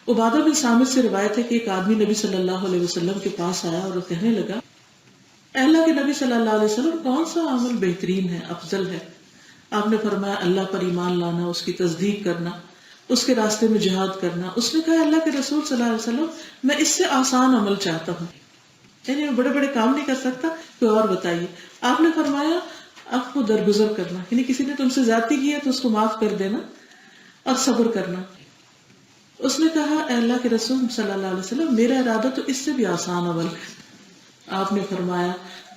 عبادہ بن صامت سے روایت ہے کہ ایک آدمی نبی صلی اللہ علیہ وسلم کے پاس آیا اور کہنے لگا، اے اللہ کے نبی صلی اللہ علیہ وسلم، کون سا عمل بہترین ہے، افضل ہے؟ آپ نے فرمایا اللہ پر ایمان لانا، اس کی تصدیق کرنا، اس کے راستے میں جہاد کرنا. اس نے کہا اللہ کے رسول صلی اللہ علیہ وسلم، میں اس سے آسان عمل چاہتا ہوں، یعنی میں بڑے بڑے کام نہیں کر سکتا، کوئی اور بتائیے. آپ نے فرمایا آپ کو درگزر کرنا، یعنی کسی نے تم سے زیادتی کی ہے تو اس کو معاف کر دینا اور صبر کرنا. اس نے کہا اے اللہ کے رسول صلی اللہ علیہ وسلم، میرا ارادہ تو اس سے بھی آسان عمل ہے. آپ نے فرمایا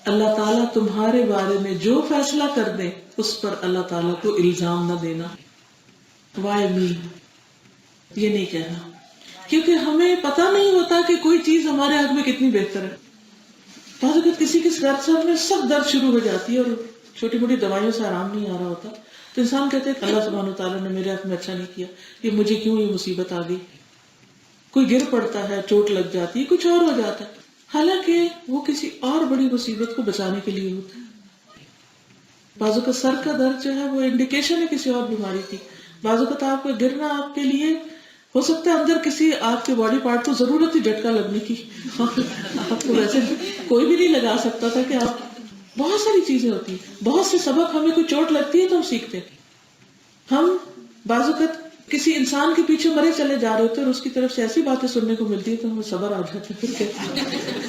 اللہ تعالیٰ تمہارے بارے میں جو فیصلہ کر دے اس پر اللہ تعالیٰ کو الزام نہ دینا. وائی می، یہ نہیں کہنا، کیونکہ ہمیں پتہ نہیں ہوتا کہ کوئی چیز ہمارے حق میں کتنی بہتر ہے. بعض اوقات کسی کے سر میں سخت درد شروع ہو جاتی ہے اور چھوٹی موٹی دوائیوں سے آرام نہیں آ رہا ہوتا، تو انسان کہتے ہیں کہ اللہ سبحانہ وتعالیٰ نے میرے حق میں اچھا نہیں کیا، یہ مجھے کیوں یہ مصیبت آ گئی. کوئی گر پڑتا ہے، چوٹ لگ جاتی ہے، کچھ اور ہو جاتا ہے، حالانکہ وہ کسی اور بڑی مصیبت کو بچانے کے لیے ہوتا ہے. بعض اوقات سر کا درد جو ہے وہ انڈیکیشن ہے کسی اور بیماری کی. بعض اوقات آپ کا گرنا آپ کے لیے ہو سکتا ہے اندر کسی آپ کے باڈی پارٹ کو ضرورت ہی جھٹکا لگنے کی، آپ کو ویسے کوئی بھی نہیں لگا سکتا تھا کہ آپ، بہت ساری چیزیں ہوتی ہیں. بہت سے سبق ہمیں کوئی چوٹ لگتی ہے تو ہم سیکھتے ہیں. ہم بعض اوقات کسی انسان کے پیچھے مرے چلے جا رہے ہوتے ہیں اور اس کی طرف سے ایسی باتیں سننے کو ملتی ہے تو ہمیں صبر آ جاتا ہے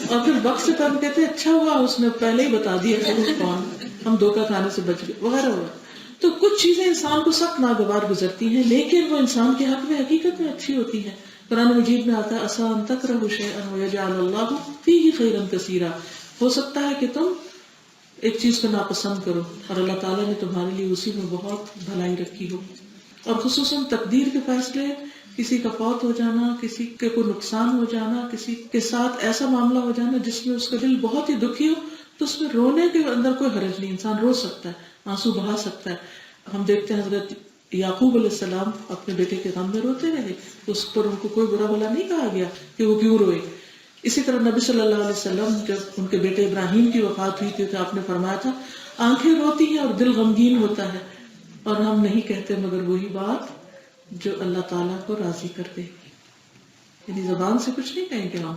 اور پھر وقت سے ہم کہتے ہیں اچھا ہوا اس نے پہلے ہی بتا دیا کہ وہ کون، ہم دھوکہ کھانے سے بچ گئے وغیرہ وغیرہ. تو کچھ چیزیں انسان کو سخت ناگوار گزرتی ہیں لیکن وہ انسان کے حق میں حقیقت میں اچھی ہوتی ہیں. قرآن مجید میں آتا ہے عسیٰ ان تکرہوا شیئا ویجعل اللہ فیہ خیرا کثیرا، ہو سکتا ہے کہ تم ایک چیز کو ناپسند کرو اور اللہ تعالیٰ نے تمہارے لیے اسی میں بہت بھلائی رکھی ہو. اور خصوصاً تقدیر کے فیصلے، کسی کا فوت ہو جانا، کسی کے کوئی نقصان ہو جانا، کسی کے ساتھ ایسا معاملہ ہو جانا جس میں اس کا دل بہت ہی دکھی ہو، تو اس میں رونے کے اندر کوئی حرج نہیں، انسان رو سکتا ہے، آنسو بہا سکتا ہے. ہم دیکھتے ہیں حضرت یعقوب علیہ السلام اپنے بیٹے کے غم میں روتے رہے، اس پر ان کو کوئی برا بھلا نہیں کہا گیا کہ وہ کیوں روئے. اسی طرح نبی صلی اللہ علیہ وسلم جب ان کے بیٹے ابراہیم کی وفات ہوئی تھی تو آپ نے فرمایا تھا آنکھیں روتی ہیں اور دل غمگین ہوتا ہے اور ہم نہیں کہتے مگر وہی بات جو اللہ تعالیٰ کو راضی کر دے، یعنی زبان سے کچھ نہیں کہیں گے ہم.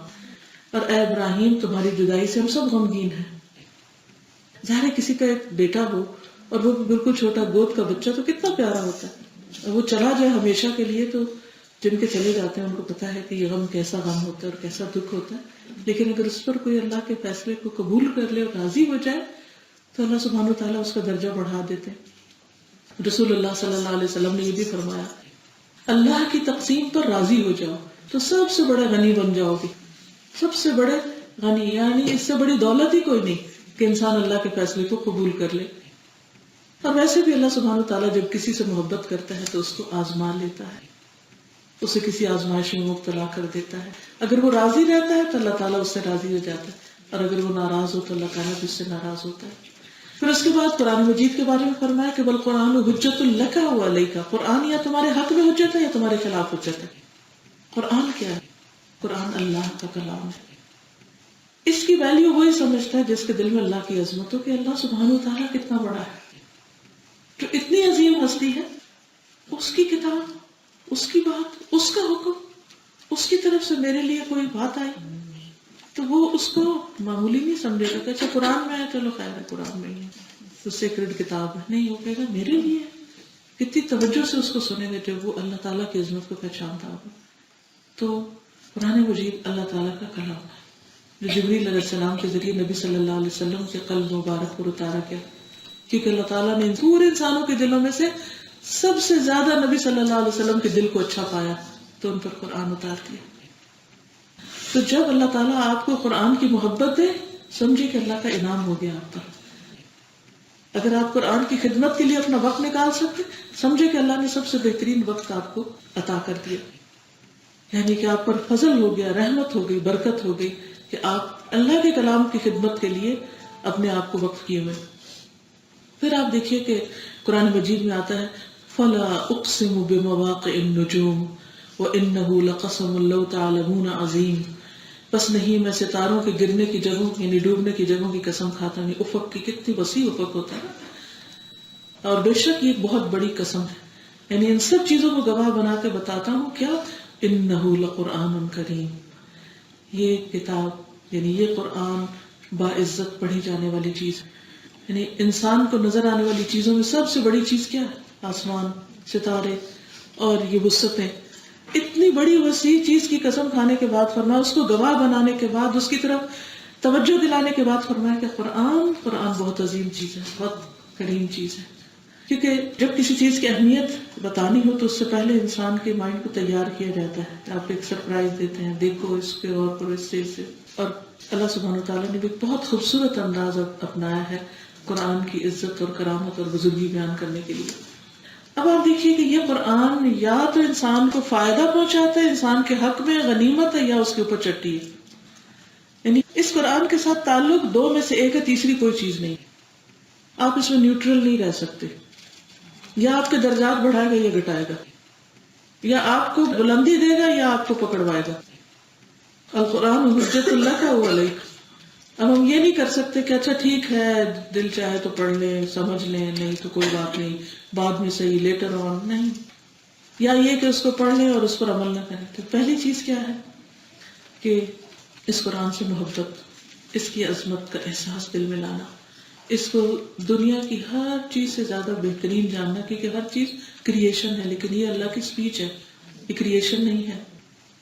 اور اے ابراہیم تمہاری جدائی سے ہم سب غمگین ہیں. ظاہر ہے کسی کا ایک بیٹا ہو اور وہ بالکل چھوٹا گود کا بچہ تو کتنا پیارا ہوتا ہے، وہ چلا جائے ہمیشہ کے لیے تو جن کے چلے جاتے ہیں ان کو پتا ہے کہ یہ غم کیسا غم ہوتا ہے اور کیسا دکھ ہوتا ہے. لیکن اگر اس پر کوئی اللہ کے فیصلے کو قبول کر لے اور راضی ہو جائے تو اللہ سبحانہ وتعالیٰ اس کا درجہ بڑھا دیتے. رسول اللہ صلی اللہ علیہ وسلم نے یہ بھی فرمایا اللہ کی تقسیم پر راضی ہو جاؤ تو سب سے بڑے غنی بن جاؤ گے. سب سے بڑے غنی، یعنی اس سے بڑی دولت ہی کوئی نہیں کہ انسان اللہ کے فیصلے کو قبول کر لے. اور ویسے بھی اللہ سبحانہ وتعالیٰ جب کسی سے محبت کرتا ہے تو اس کو آزما لیتا ہے، اسے کسی آزمائش میں مبتلا کر دیتا ہے. اگر وہ راضی رہتا ہے تو اللہ تعالیٰ اس سے راضی ہو جاتا ہے اور اگر وہ ناراض ہو تو اللہ تعالیٰ بھی اس سے ناراض ہوتا ہے. پھر اس کے بعد قرآن مجید کے بارے میں فرمایا کہ بالقرآن حجت لک و علیک، قرآن یا تمہارے حق میں حجت ہے یا تمہارے خلاف حجت ہے. قرآن کیا ہے؟ قرآن اللہ کا کلام ہے. اس کی ویلیو وہی سمجھتا ہے جس کے دل میں اللہ کی عظمت ہو کہ اللہ سبحانہ وتعالیٰ کتنا بڑا ہے، جو اتنی عظیم ہستی ہے، اس کی کتاب، اس کی بات، اس کا حکم، اس کی طرف سے میرے لیے کوئی بات آئی تو وہ اس کو معمولی نہیں سمجھے گا کہ اچھا قرآن میں ہے چلو خیر ہے، قرآن میں ہی ہے تو سیکرڈ کتاب ہے. نہیں، وہ کہے گا میرے لیے ہے. کتنی توجہ سے اس کو سنے گا جب وہ اللہ تعالیٰ کی عظمت کو پہچانتا ہوگا. تو قرآن مجید اللہ تعالیٰ کا کلام ہے جو جبریل علیہ السلام کے ذریعے نبی صلی اللہ علیہ وسلم کے قلب مبارک پر اتارا گیا، کیونکہ اللہ تعالیٰ نے پورے انسانوں کے دلوں میں سے سب سے زیادہ نبی صلی اللہ علیہ وسلم کے دل کو اچھا پایا تو ان پر قرآن اتار دیا. تو جب اللہ تعالیٰ آپ کو قرآن کی محبت دے سمجھے کہ اللہ کا انعام ہو گیا آپ پر. اگر آپ قرآن کی خدمت کے لیے اپنا وقت نکال سکتے سمجھے کہ اللہ نے سب سے بہترین وقت آپ کو عطا کر دیا. یعنی کہ آپ پر فضل ہو گیا، رحمت ہو گئی، برکت ہو گئی کہ آپ اللہ کے کلام کی خدمت کے لیے اپنے آپ کو وقف کیے ہوئے۔ پھر آپ دیکھیے کہ قرآن مجید میں آتا ہے فَلَا أُقْسِمُ بِمَوَاقِعِ النُّجُومِ وَإِنَّهُ لَقَسَمٌ لَوْ تَعْلَمُونَ عَظِيمٌ، بس نہیں میں ستاروں کے گرنے کی جگہوں یعنی ڈوبنے کی جگہوں کی قسم کھاتا ہوں۔ افق کی کتنی وسیع افق ہوتا ہے، اور بے شک یہ ایک بہت بڑی قسم ہے، یعنی ان سب چیزوں کو گواہ بنا کے بتاتا ہوں کیا، انہ لقرآن کریم، یہ کتاب یعنی یہ قرآن باعزت پڑھی جانے والی چیز ہے۔ یعنی انسان کو نظر آنے والی چیزوں میں سب سے بڑی چیز کیا ہے؟ آسمان، ستارے اور یہ وسعتیں۔ اتنی بڑی وسیع چیز کی قسم کھانے کے بعد فرمایا، اس کو گواہ بنانے کے بعد، اس کی طرف توجہ دلانے کے بعد فرمایا کہ قرآن بہت عظیم چیز ہے، بہت کریم چیز ہے۔ کیونکہ جب کسی چیز کی اہمیت بتانی ہو تو اس سے پہلے انسان کے مائنڈ کو تیار کیا جاتا ہے، آپ ایک سرپرائز دیتے ہیں، دیکھو اس پہ اور کرو اس سے۔ اور اللہ سبحانہ وتعالیٰ نے بھی بہت خوبصورت انداز اپنایا ہے قرآن کی عزت اور کرامت اور بزرگی بیان کرنے کے لیے۔ اب آپ دیکھیے کہ یہ قرآن یا تو انسان کو فائدہ پہنچاتا ہے، انسان کے حق میں غنیمت ہے، یا اس کے اوپر چٹی ہے۔ یعنی اس قرآن کے ساتھ تعلق دو میں سے ایک ہے، تیسری کوئی چیز نہیں۔ آپ اس میں نیوٹرل نہیں رہ سکتے، یا آپ کے درجات بڑھائے گا یا گھٹائے گا، یا آپ کو بلندی دے گا یا آپ کو پکڑوائے گا۔ القرآن حجت اللہ کا وہ علیک۔ اب ہم یہ نہیں کر سکتے کہ اچھا ٹھیک ہے دل چاہے تو پڑھ لیں، سمجھ لیں، نہیں تو کوئی بات نہیں، بعد میں صحیح، لیٹر آن، نہیں۔ یا یہ کہ اس کو پڑھ لیں اور اس پر عمل نہ کریں۔ تو پہلی چیز کیا ہے کہ اس قرآن سے محبت، اس کی عظمت کا احساس دل میں لانا، اس کو دنیا کی ہر چیز سے زیادہ بہترین جاننا، کیونکہ ہر چیز کریشن ہے، لیکن یہ اللہ کی سپیچ ہے، یہ کریشن نہیں ہے،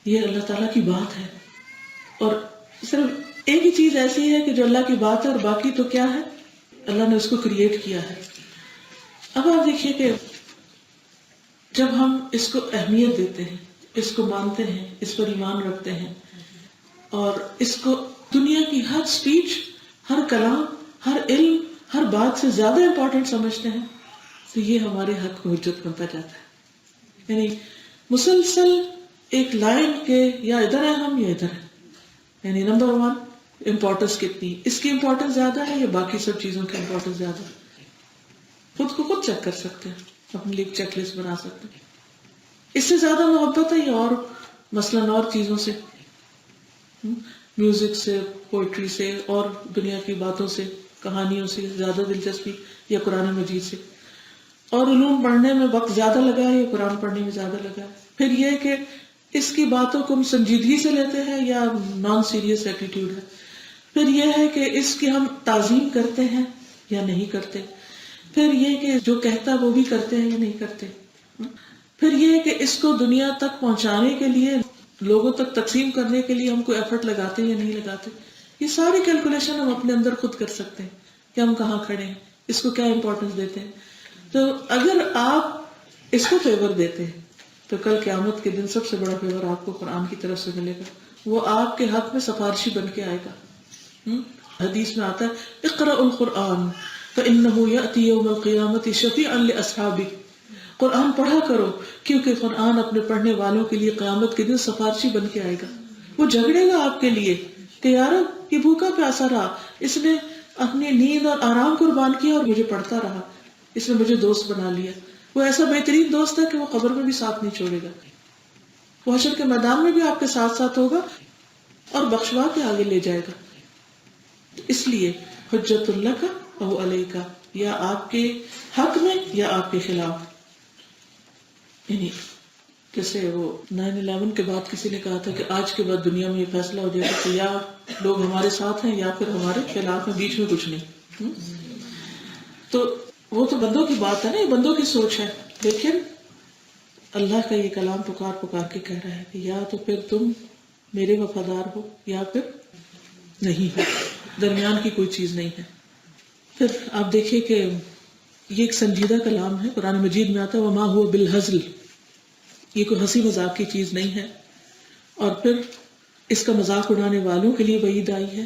یہ اللہ تعالیٰ کی بات ہے۔ اور صرف ایک ہی چیز ایسی ہے کہ جو اللہ کی بات ہے، اور باقی تو کیا ہے، اللہ نے اس کو کریٹ کیا ہے۔ اب آپ دیکھیے کہ جب ہم اس کو اہمیت دیتے ہیں، اس کو مانتے ہیں، اس پر ایمان رکھتے ہیں، اور اس کو دنیا کی ہر سپیچ، ہر کلام، ہر علم، ہر بات سے زیادہ امپورٹنٹ سمجھتے ہیں، تو یہ ہمارے حق میں حجت بنتا جاتا ہے۔ یعنی مسلسل ایک لائن کے یا ادھر ہے ہم یا ادھر ہے، یعنی نمبر 1 امپورٹنس کتنی، اس کی امپورٹنس زیادہ ہے یا باقی سب چیزوں کی امپورٹنس زیادہ ہے۔ خود کو خود چیک کر سکتے ہیں، اپنے لیے ایک چیک لسٹ بنا سکتے ہیں، اس سے زیادہ محبت ہے یا اور مثلاً اور چیزوں سے، میوزک سے، پوئٹری سے، اور دنیا کی باتوں سے، کہانیوں سے زیادہ دلچسپی، یا قرآن مجید سے؟ اور علوم پڑھنے میں وقت زیادہ لگا ہے یا قرآن پڑھنے میں زیادہ لگا ہے؟ پھر یہ کہ اس کی باتوں کو ہم سنجیدگی سے لیتے ہیں یا نان سیریس ایٹیٹیوڈ ہے؟ پھر یہ ہے کہ اس کی ہم تعظیم کرتے ہیں یا نہیں کرتے؟ پھر یہ کہ جو کہتا ہے وہ بھی کرتے ہیں یا نہیں کرتے؟ پھر یہ کہ اس کو دنیا تک پہنچانے کے لیے، لوگوں تک تقسیم کرنے کے لیے ہم کوئی ایفرٹ لگاتے ہیں یا نہیں لگاتے؟ یہ ساری کیلکولیشن ہم اپنے اندر خود کر سکتے ہیں کہ ہم کہاں کھڑے ہیں، اس کو کیا امپورٹنس دیتے ہیں۔ تو اگر آپ اس کو فیور دیتے ہیں تو کل قیامت کے دن سب سے بڑا فیور آپ کو قرآن کی طرف سے ملے گا، وہ آپ کے حق میں سفارشی بن کے آئے گا۔ حدیث میں آتا ہے اقرأ القرآن فإنه يأتي يوم القيامة شفيعا لأصحابه، قرآن پڑھا کرو کیونکہ قرآن اپنے پڑھنے والوں کے لیے قیامت کے دن سفارشی بن کے آئے گا۔ وہ جھگڑے گا آپ کے لیے کہ یار یہ بھوکا پیاسا رہا، اس نے اپنی نیند اور آرام قربان کیا اور مجھے پڑھتا رہا، اس نے مجھے دوست بنا لیا۔ وہ ایسا بہترین دوست ہے کہ وہ قبر میں بھی ساتھ نہیں چھوڑے گا، وہ حشر کے میدان میں بھی آپ کے ساتھ ساتھ ہوگا اور بخشوا کے آگے لے جائے گا۔ اس لیے حجت اللہ کا او علیہ کا، یا آپ کے حق میں یا آپ کے خلاف۔ یعنی جیسے وہ 9/11 کے بعد کسی نے کہا تھا کہ آج کے بعد دنیا میں یہ فیصلہ ہو جائے گا کہ یا لوگ ہمارے ساتھ ہیں یا پھر ہمارے خلاف ہیں، بیچ میں کچھ نہیں۔ تو وہ تو بندوں کی بات ہے نا، یہ بندوں کی سوچ ہے، لیکن اللہ کا یہ کلام پکار پکار کے کہہ رہا ہے کہ یا تو پھر تم میرے وفادار ہو یا پھر نہیں ہو، درمیان کی کوئی چیز نہیں ہے۔ پھر آپ دیکھیے کہ یہ ایک سنجیدہ کلام ہے، قرآن مجید میں آتا ہے وما ہوا بالہزل، یہ کوئی ہنسی مذاق کی چیز نہیں ہے۔ اور پھر اس کا مذاق اڑانے والوں کے لیے وعید آئی ہے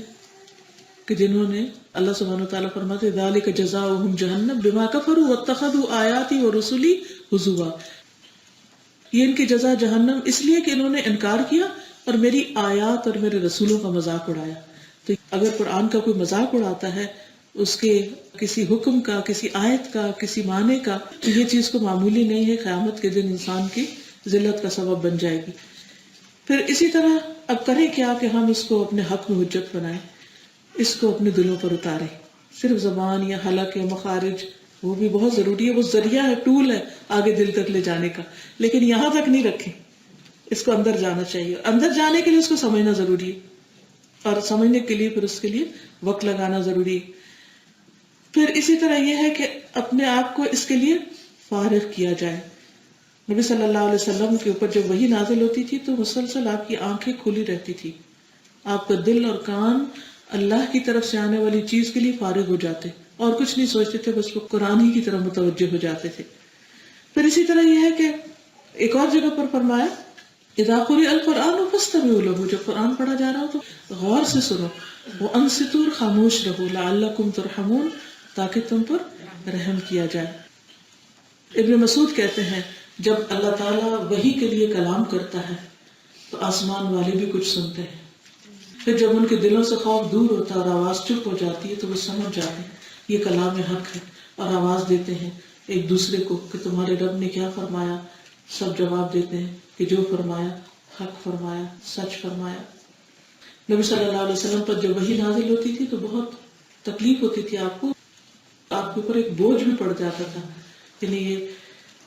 کہ جنہوں نے، اللہ سبحانہ وتعالیٰ فرماتے ذالک جزاؤہم جہنم بما کفروا واتخذوا آیاتی ورسلی ہزوا، یہ ان کی جزا جہنم اس لیے کہ انہوں نے انکار کیا اور میری آیات اور میرے رسولوں کا مذاق اڑایا. تو اگر قرآن کا کوئی مذاق اڑاتا ہے، اس کے کسی حکم کا، کسی آیت کا، کسی معنی کا، تو یہ چیز کو معمولی نہیں ہے، قیامت کے دن انسان کی ذلت کا سبب بن جائے گی. پھر اسی طرح اب کریں کیا کہ ہم اس کو اپنے حق میں حجت بنائیں، اس کو اپنے دلوں پر اتاریں. صرف زبان یا حلق یا مخارج وہ بھی بہت ضروری ہے، وہ ذریعہ ہے، ٹول ہے آگے دل تک لے جانے کا، لیکن یہاں تک نہیں رکھیں. اس کو اندر جانا چاہیے. اندر جانے کے لیے اس کو سمجھنا ضروری ہے، اور سمجھنے کے لیے پھر اس کے لیے وقت لگانا ضروری ہے. پھر اسی طرح یہ ہے کہ اپنے آپ کو اس کے لیے فارغ کیا جائے. نبی صلی اللہ علیہ وسلم کے اوپر جب وحی نازل ہوتی تھی تو مسلسل آپ کی آنکھیں کھلی رہتی تھی، آپ کا دل اور کان اللہ کی طرف سے آنے والی چیز کے لیے فارغ ہو جاتے اور کچھ نہیں سوچتے تھے، بس وہ قرآن ہی کی طرف متوجہ ہو جاتے تھے. پھر اسی طرح یہ ہے کہ ایک اور جگہ پر فرمایا اذا قرئ القرآن فاستمعوا له، جب قرآن پڑھا جا رہا ہو تو غور سے سنو، وانصتوا، خاموش رہو، لعلکم ترحمون، تاکہ تم پر رحم کیا جائے. ابن مسعود کہتے ہیں جب اللہ تعالیٰ وحی کے لیے کلام کرتا ہے تو آسمان والے بھی کچھ سنتے ہیں. پھر جب ان کے دلوں سے خوف دور ہوتا ہے اور آواز چپ ہو جاتی ہے تو وہ سمجھ جاتے ہیں یہ کلام حق ہے، اور آواز دیتے ہیں ایک دوسرے کو کہ تمہارے رب نے کیا فرمایا. سب جواب دیتے ہیں کہ جو فرمایا حق فرمایا، سچ فرمایا. نبی صلی اللہ علیہ وسلم پر جب وحی نازل ہوتی تھی تو بہت تکلیف ہوتی تھی، آپ کے اوپر ایک بوجھ بھی پڑ جاتا تھا، یعنی یہ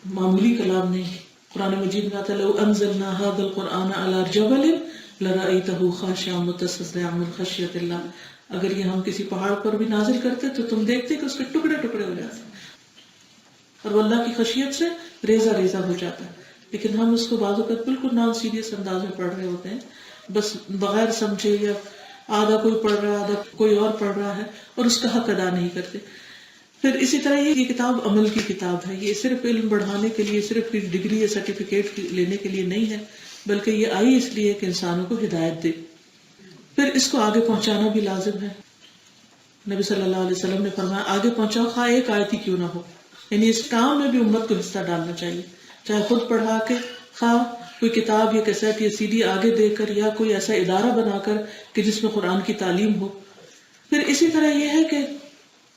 معمولی کلام نہیں. قرآن مجید میں آتا ہے لو انزلنا هذا القرآن على جبل لرأيته خاشعا متصدعا من خشية اللہ، اگر یہ ہم کسی پہاڑ پر بھی نازل کرتے تو تم دیکھتے کہ اس کے ٹکڑے ٹکڑے ہو جاتے اور وہ اللہ کی خشیت سے ریزہ ریزہ ہو جاتا ہے. لیکن ہم اس کو بعض اوقات بالکل نان سیریس انداز میں پڑھ رہے ہوتے ہیں، بس بغیر سمجھے، یا آدھا کوئی پڑھ رہا ہے آدھا کوئی اور پڑھ رہا ہے، اور اس کا حق ادا نہیں کرتے. پھر اسی طرح یہ کتاب عمل کی کتاب ہے، یہ صرف علم بڑھانے کے لیے، صرف ڈگری یا سرٹیفکیٹ لینے کے لیے نہیں ہے، بلکہ یہ آئی اس لیے کہ انسانوں کو ہدایت دے. پھر اس کو آگے پہنچانا بھی لازم ہے. نبی صلی اللہ علیہ وسلم نے فرمایا آگے پہنچاؤ، خواہ ایک آیت ہی کیوں نہ ہو. یعنی اس کام میں بھی امت کو حصہ ڈالنا چاہیے، چاہے خود پڑھا کے، خواہ کوئی کتاب یا کیسٹ یا CD آگے دے کر، یا کوئی ایسا ادارہ بنا کر کہ جس میں قرآن کی تعلیم ہو. پھر اسی طرح یہ ہے کہ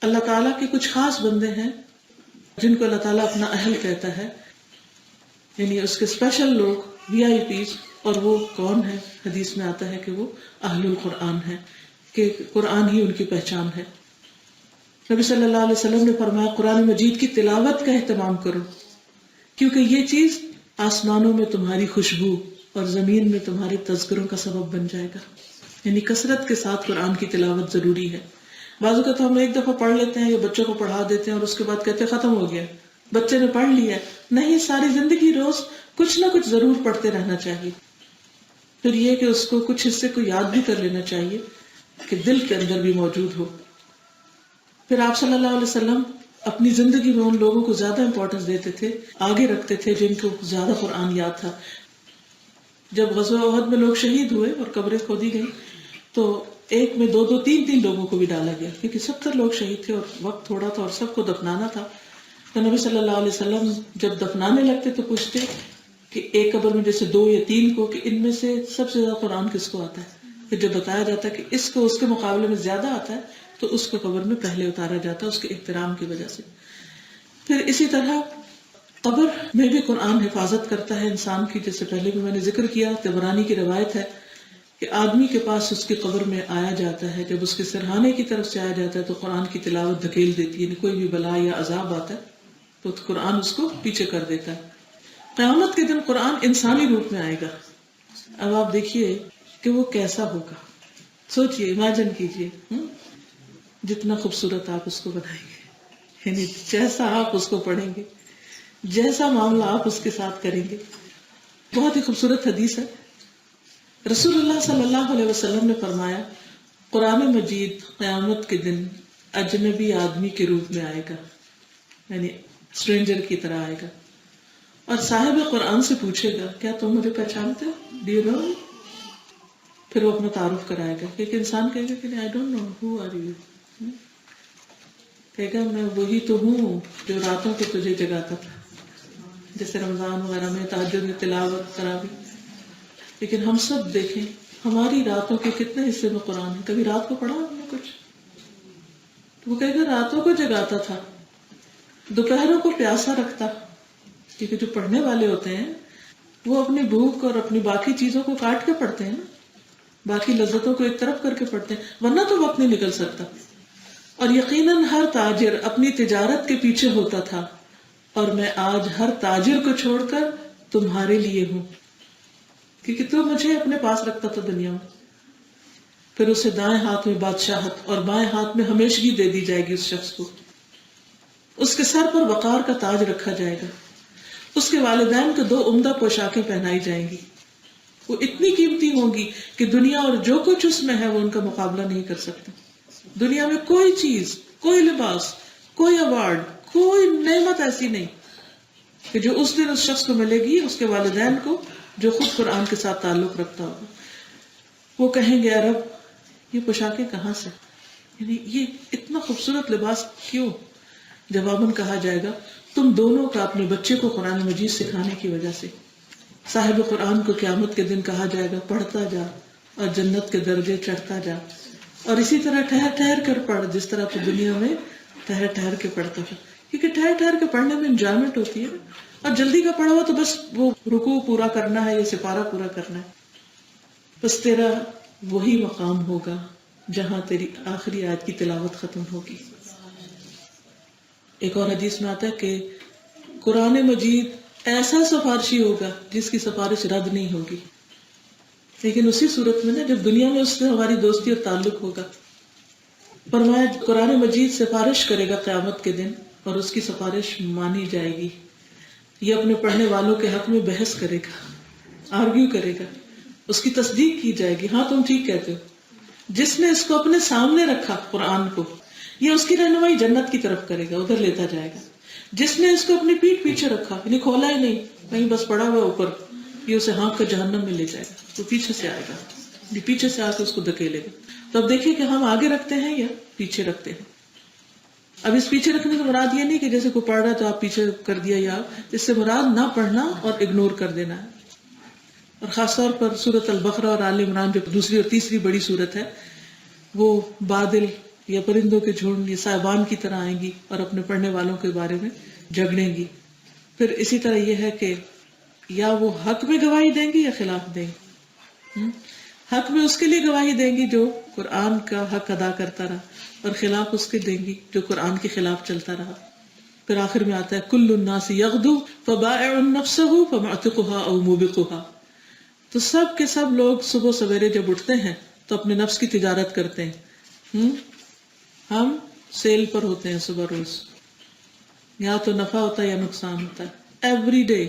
اللہ تعالیٰ کے کچھ خاص بندے ہیں جن کو اللہ تعالیٰ اپنا اہل کہتا ہے، یعنی اس کے اسپیشل لوگ، VIPs، اور وہ کون ہے؟ حدیث میں آتا ہے کہ وہ اہل القرآن ہے، کہ قرآن ہی ان کی پہچان ہے. نبی صلی اللہ علیہ وسلم نے فرمایا قرآن مجید کی تلاوت کا اہتمام کرو، کیونکہ یہ چیز آسمانوں میں تمہاری خوشبو اور زمین میں تمہارے تذکروں کا سبب بن جائے گا. یعنی کثرت کے ساتھ قرآن کی تلاوت ضروری ہے. بعض اوقات ہم ایک دفعہ پڑھ لیتے ہیں یا بچوں کو پڑھا دیتے ہیں اور اس کے بعد کہتے ہیں ختم ہو گیا، بچے نے پڑھ لیا. نہیں، ساری زندگی روز کچھ نہ کچھ ضرور پڑھتے رہنا چاہیے. پھر یہ کہ اس کو کچھ حصے کو یاد بھی کر لینا چاہیے کہ دل کے اندر بھی موجود ہو. پھر آپ صلی اللہ علیہ وسلم اپنی زندگی میں ان لوگوں کو زیادہ امپورٹنس دیتے تھے، آگے رکھتے تھے جن کو زیادہ قرآن یاد تھا. جب غزوہ احد میں لوگ شہید ہوئے اور قبریں کھودی گئی تو ایک میں 2 3 لوگوں کو بھی ڈالا گیا، کیونکہ 70 لوگ شہید تھے اور وقت تھوڑا تھا اور سب کو دفنانا تھا. تو نبی صلی اللہ علیہ وسلم جب دفنانے لگتے تو پوچھتے کہ ایک قبر میں جیسے 2 یا 3 کو، کہ ان میں سے سب سے زیادہ قرآن کس کو آتا ہے؟ پھر جب بتایا جاتا ہے کہ اس کو اس کے مقابلے میں زیادہ آتا ہے تو اس کو قبر میں پہلے اتارا جاتا ہے، اس کے احترام کی وجہ سے. پھر اسی طرح قبر میں بھی قرآن حفاظت کرتا ہے انسان کی، جیسے پہلے بھی میں نے ذکر کیا. طبرانی کی روایت ہے کہ آدمی کے پاس اس کی قبر میں آیا جاتا ہے، جب اس کے سرہانے کی طرف سے آیا جاتا ہے تو قرآن کی تلاوت دھکیل دیتی ہے، یعنی کوئی بھی بلا یا عذاب آتا ہے تو قرآن اس کو پیچھے کر دیتا ہے. قیامت کے دن قرآن انسانی روپ میں آئے گا. اب آپ دیکھیے کہ وہ کیسا ہوگا، سوچئے، امیجن کیجئے. جتنا خوبصورت آپ اس کو بنائیں گے، یعنی جیسا آپ اس کو پڑھیں گے، جیسا معاملہ آپ اس کے ساتھ کریں گے. بہت ہی خوبصورت حدیث ہے. رسول اللہ صلی اللہ علیہ وسلم نے فرمایا قرآن مجید قیامت کے دن اجنبی آدمی کے روپ میں آئے گا، یعنی اسٹرینجر کی طرح آئے گا، اور صاحب قرآن سے پوچھے گا کیا تم مجھے پہچانتے ہو؟ Do you know? پھر وہ اپنا تعارف کرائے گا. ایک انسان کہے گا کہ I don't know, who are you? کہے گا میں وہی تو ہوں جو راتوں کو تجھے جگاتا تھا. جیسے رمضان وغیرہ میں تہجد میں تلاوت تراویح. لیکن ہم سب دیکھیں ہماری راتوں کے کتنے حصے میں قرآن ہے. کبھی رات کو پڑھا ہم نے کچھ؟ تو وہ کہے گا راتوں کو جگاتا تھا، دوپہروں کو پیاسا رکھتا. کیونکہ جو پڑھنے والے ہوتے ہیں وہ اپنی بھوک اور اپنی باقی چیزوں کو کاٹ کے پڑھتے ہیں نا، باقی لذتوں کو ایک طرف کر کے پڑھتے ہیں، ورنہ تو وقت نہیں نکل سکتا. اور یقیناً ہر تاجر اپنی تجارت کے پیچھے ہوتا تھا، اور میں آج ہر تاجر کو چھوڑ کر تمہارے لیے ہوں، کیونکہ تو مجھے اپنے پاس رکھتا تھا دنیا میں. پھر اسے دائیں ہاتھ میں بادشاہت اور بائیں ہاتھ میں ہمیشگی دے دی جائے گی. اس شخص کو اس کے سر پر وقار کا تاج رکھا جائے گا. اس کے والدین کو 2 عمدہ پوشاکیں پہنائی جائیں گی. وہ اتنی قیمتی ہوں گی کہ دنیا اور جو کچھ اس میں ہے وہ ان کا مقابلہ نہیں کر سکتا. دنیا میں کوئی چیز، کوئی لباس، کوئی ایوارڈ، کوئی نعمت ایسی نہیں کہ جو اس دن اس شخص کو ملے گی، اس کے والدین کو جو خود قرآن کے ساتھ تعلق رکھتا ہوگا. وہ کہیں گے رب یہ پوشاکیں کہاں سے، یعنی یہ اتنا خوبصورت لباس کیوں؟ جواباً کہا جائے گا تم دونوں کا اپنے بچے کو قرآن مجید سکھانے کی وجہ سے. صاحب قرآن کو قیامت کے دن کہا جائے گا پڑھتا جا اور جنت کے درجے چڑھتا جا، اور اسی طرح ٹھہر ٹھہر کر پڑھ، جس طرح تو دنیا میں ٹھہر ٹھہر کے پڑھتا تھا. کیونکہ ٹھہر ٹھہر کے پڑھنے میں انجوائمنٹ ہوتی ہے، اور جلدی کا پڑھا ہوا تو بس وہ رکوع پورا کرنا ہے یا سپارہ پورا کرنا ہے. بس تیرا وہی مقام ہوگا جہاں تیری آخری آیت کی تلاوت ختم ہوگی. ایک اور حدیث میں آتا ہے کہ قرآن مجید ایسا سفارشی ہوگا جس کی سفارش رد نہیں ہوگی. لیکن اسی صورت میں نا جب دنیا میں اس سے ہماری دوستی اور تعلق ہوگا. فرمایا قرآن مجید سفارش کرے گا قیامت کے دن اور اس کی سفارش مانی جائے گی. یہ اپنے پڑھنے والوں کے حق میں بحث کرے گا، آرگیو کرے گا، اس کی تصدیق کی جائے گی. ہاں تم ٹھیک کہتے ہو. جس نے اس کو اپنے سامنے رکھا قرآن کو، یہ اس کی رہنمائی جنت کی طرف کرے گا، ادھر لیتا جائے گا. جس نے اس کو اپنی پیٹھ پیچھے رکھا، یعنی کھولا ہی نہیں، کہیں بس پڑا ہوا اوپر، یہ اسے ہانک کر جہنم میں لے جائے گا. تو پیچھے سے آئے گا، یہ پیچھے سے آ کے اس کو دھکیلے گا. تو اب دیکھیے کہ ہم آگے رکھتے ہیں یا پیچھے رکھتے ہیں. اب اس پیچھے رکھنے سے مراد یہ نہیں کہ جیسے کوئی پڑھ رہا تو آپ پیچھے کر دیا، یا اس سے مراد نہ پڑھنا اور اگنور کر دینا ہے. اور خاص طور پر سورۃ البقرہ اور آل عمران جو دوسری اور تیسری بڑی سورت ہے، وہ بادل یا پرندوں کے جھنڈ یا صاحبان کی طرح آئیں گی اور اپنے پڑھنے والوں کے بارے میں جھگڑیں گی. پھر اسی طرح یہ ہے کہ یا وہ حق میں گواہی دیں گی یا خلاف دیں گی. حق میں اس کے لیے گواہی دیں گی جو قرآن کا حق ادا کرتا رہا، اور خلاف اس کے دیں گی جو قرآن کے خلاف چلتا رہا. پھر آخر میں آتا ہے کل الناس یغدو فبائع نفسه فمعتقها او موبقها. تو سب کے سب لوگ صبح سویرے جب اٹھتے ہیں تو اپنے نفس کی تجارت کرتے ہیں. ہم سیل پر ہوتے ہیں صبح روز، یا تو نفع ہوتا ہے یا نقصان ہوتا ہے ایوری ڈے.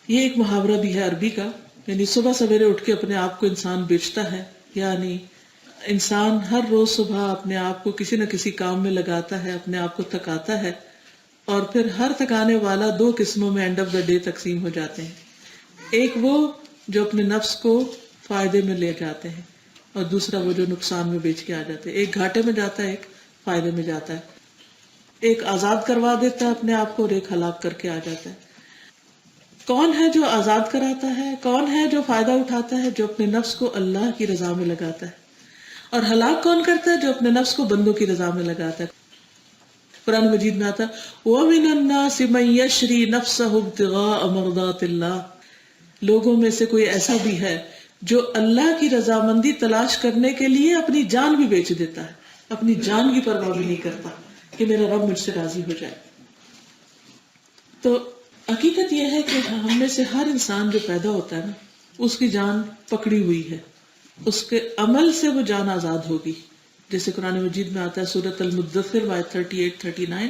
یہ ایک محاورہ بھی ہے عربی کا، یعنی صبح سویرے اٹھ کے اپنے آپ کو انسان بیچتا ہے. یعنی انسان ہر روز صبح اپنے آپ کو کسی نہ کسی کام میں لگاتا ہے، اپنے آپ کو تھکاتا ہے، اور پھر ہر تھکانے والا 2 قسموں میں اینڈ آف دا ڈے تقسیم ہو جاتے ہیں. ایک وہ جو اپنے نفس کو فائدے میں لے جاتے ہیں، اور دوسرا وہ جو نقصان میں بیچ کے آ جاتے ہیں. ایک گھاٹے میں جاتا ہے، ایک فائدے میں جاتا ہے. ایک آزاد کروا دیتا ہے اپنے آپ کو اور ایک ہلاک کر کے آ جاتا ہے. کون ہے جو آزاد کراتا ہے؟ کون ہے جو فائدہ اٹھاتا ہے؟ جو اپنے نفس کو اللہ کی رضا میں لگاتا ہے. اور ہلاک کون کرتا ہے؟ جو اپنے نفس کو بندوں کی رضا میں لگاتا ہے. قرآن مجید میں آتا ہے وَمِنَ النَّاسِ مَن يَشْرِي نَفْسَهُ ابْتِغَاءَ مَرْضَاتِ اللَّهِ. لوگوں میں سے کوئی ایسا بھی ہے جو اللہ کی رضامندی تلاش کرنے کے لیے اپنی جان بھی بیچ دیتا ہے، اپنی جان کی پرواہ بھی نہیں کرتا کہ میرا رب مجھ سے راضی ہو جائے. تو حقیقت یہ ہے کہ ہم میں سے ہر انسان جو پیدا ہوتا ہے نا، اس کی جان پکڑی ہوئی ہے، اس کے عمل سے وہ جان آزاد ہوگی. جیسے قرآن مجید میں آتا ہے سورۃ المدثر آیت 38-39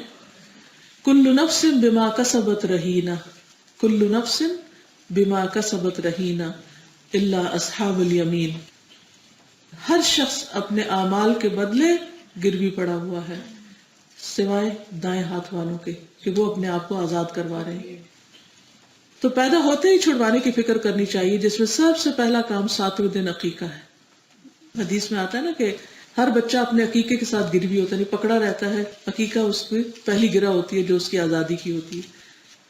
کل نفس بما کسبت رہینہ، کل نفس بما کسبت رہینہ الا اصحاب الیمین. ہر شخص اپنے اعمال کے بدلے گروی پڑا ہوا ہے سوائے دائیں ہاتھ والوں کے کہ وہ اپنے آپ کو آزاد کروا رہے ہیں. تو پیدا ہوتے ہی چھڑوانے کی فکر کرنی چاہیے، جس میں سب سے پہلا کام 7ویں دن عقیقہ ہے. حدیث میں آتا ہے نا کہ ہر بچہ اپنے عقیقے کے ساتھ گروی ہوتا ہے، نہیں پکڑا رہتا ہے. عقیقہ اس کی پہلی گرہ ہوتی ہے جو اس کی آزادی کی ہوتی ہے.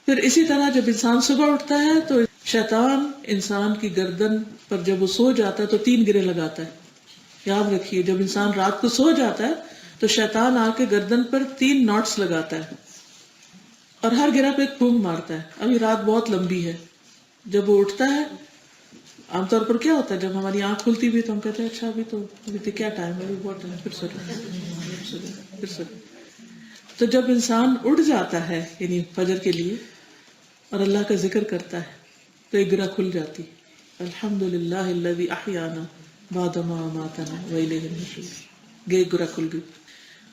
پھر اسی طرح جب انسان صبح اٹھتا ہے تو شیطان انسان کی گردن پر جب وہ سو جاتا ہے تو 3 گرے لگاتا ہے. یاد رکھیے جب انسان رات کو سو جاتا ہے تو شیطان آ کے گردن پر 3 ناٹس لگاتا ہے اور ہر گرہ پہ ایک پھونک مارتا ہے. ابھی رات بہت لمبی ہے. جب وہ اٹھتا ہے عام طور پر کیا ہوتا ہے جب ہماری آنکھ کھلتی بھی تو ہم کہتے ہیں اچھا ابھی تو کیا ٹائم ہے, ابھی بہت ٹائم, پھر سو. تو جب انسان اٹھ جاتا ہے یعنی فجر کے لیے اور اللہ کا ذکر کرتا ہے تو ایک گرہ کھل جاتی. الحمدللہ الذی احیانا بعد ما اماتنا والیہ النشور. ایک گرہ کھل گئی.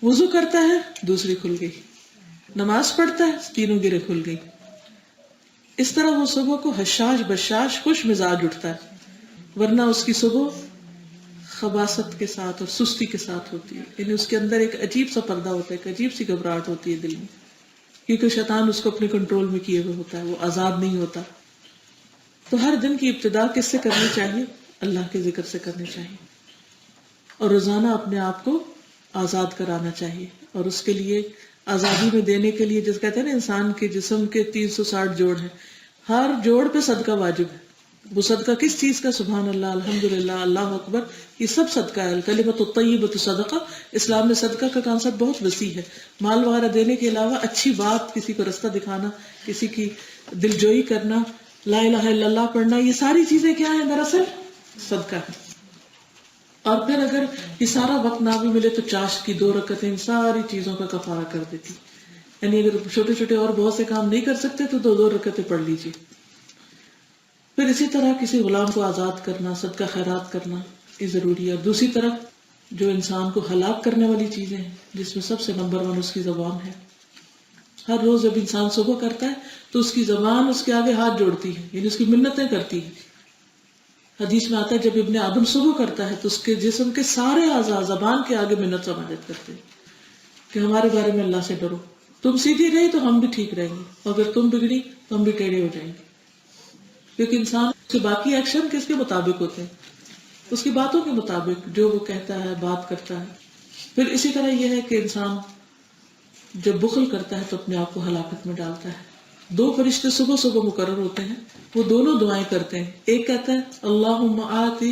وضو کرتا ہے دوسری کھل گئی. نماز پڑھتا ہے 3 گرے کھل گئی. اس طرح وہ صبح کو حشاش بشاش خوش مزاج اٹھتا ہے, ورنہ اس کی صبح خباثت کے ساتھ اور سستی کے ساتھ ہوتی ہے. یعنی اس کے اندر ایک عجیب سا پردہ ہوتا ہے, ایک عجیب سی گھبراہٹ ہوتی ہے دل میں, کیونکہ شیطان اس کو اپنے کنٹرول میں کیے ہوئے ہوتا ہے, وہ آزاد نہیں ہوتا. تو ہر دن کی ابتدا کس سے کرنی چاہیے؟ اللہ کے ذکر سے کرنی چاہیے, اور روزانہ اپنے آپ کو آزاد کرانا چاہیے. اور اس کے لیے آزادی میں دینے کے لیے جس کہتے ہیں نا انسان کے جسم کے 360 جوڑ ہیں, ہر جوڑ پہ صدقہ واجب ہے. وہ صدقہ کس چیز کا؟ سبحان اللہ, الحمدللہ, اللہ اکبر, یہ سب صدقہ ہے. الکلمۃ الطیبۃ صدقہ. اسلام میں صدقہ کا کانسیپٹ بہت وسیع ہے. مال وغیرہ دینے کے علاوہ اچھی بات, کسی کو رستہ دکھانا, کسی کی دلجوئی کرنا, لا الہ الا اللہ پڑھنا, یہ ساری چیزیں کیا ہیں؟ دراصل صدقہ ہے. اور پھر اگر یہ سارا وقت نہ بھی ملے تو چاشت کی 2 رکعتیں ان ساری چیزوں کا کفارہ کر دیتی. یعنی اگر چھوٹے چھوٹے اور بہت سے کام نہیں کر سکتے تو 2 رکعتیں پڑھ لیجیے. پھر اسی طرح کسی غلام کو آزاد کرنا, صدقہ خیرات کرنا, یہ ضروری ہے. اور دوسری طرف جو انسان کو ہلاک کرنے والی چیزیں ہیں جس میں سب سے نمبر 1 اس کی زبان ہے. ہر روز جب انسان صبح کرتا ہے تو اس کی زبان اس کے آگے ہاتھ جوڑتی ہے, یعنی اس کی منتیں کرتی ہے. حدیث میں آتا ہے جب ابن آدم صبح کرتا ہے تو اس کے جسم کے سارے اعضاء زبان کے آگے منت سماجت کرتے ہیں کہ ہمارے بارے میں اللہ سے ڈرو, تم سیدھی رہی تو ہم بھی ٹھیک رہیں گے, اگر تم بگڑی تو ہم بھی ٹیڑھے ہو جائیں گے. کیونکہ انسان کے باقی ایکشن کس کے مطابق ہوتے ہیں؟ اس کی باتوں کے مطابق, جو وہ کہتا ہے, بات کرتا ہے. پھر اسی طرح یہ ہے کہ انسان جب بخل کرتا ہے تو اپنے آپ کو ہلاکت میں ڈالتا ہے. 2 فرشتے صبح صبح مقرر ہوتے ہیں, وہ دونوں دعائیں کرتے ہیں. ایک کہتا ہے اللہم آتی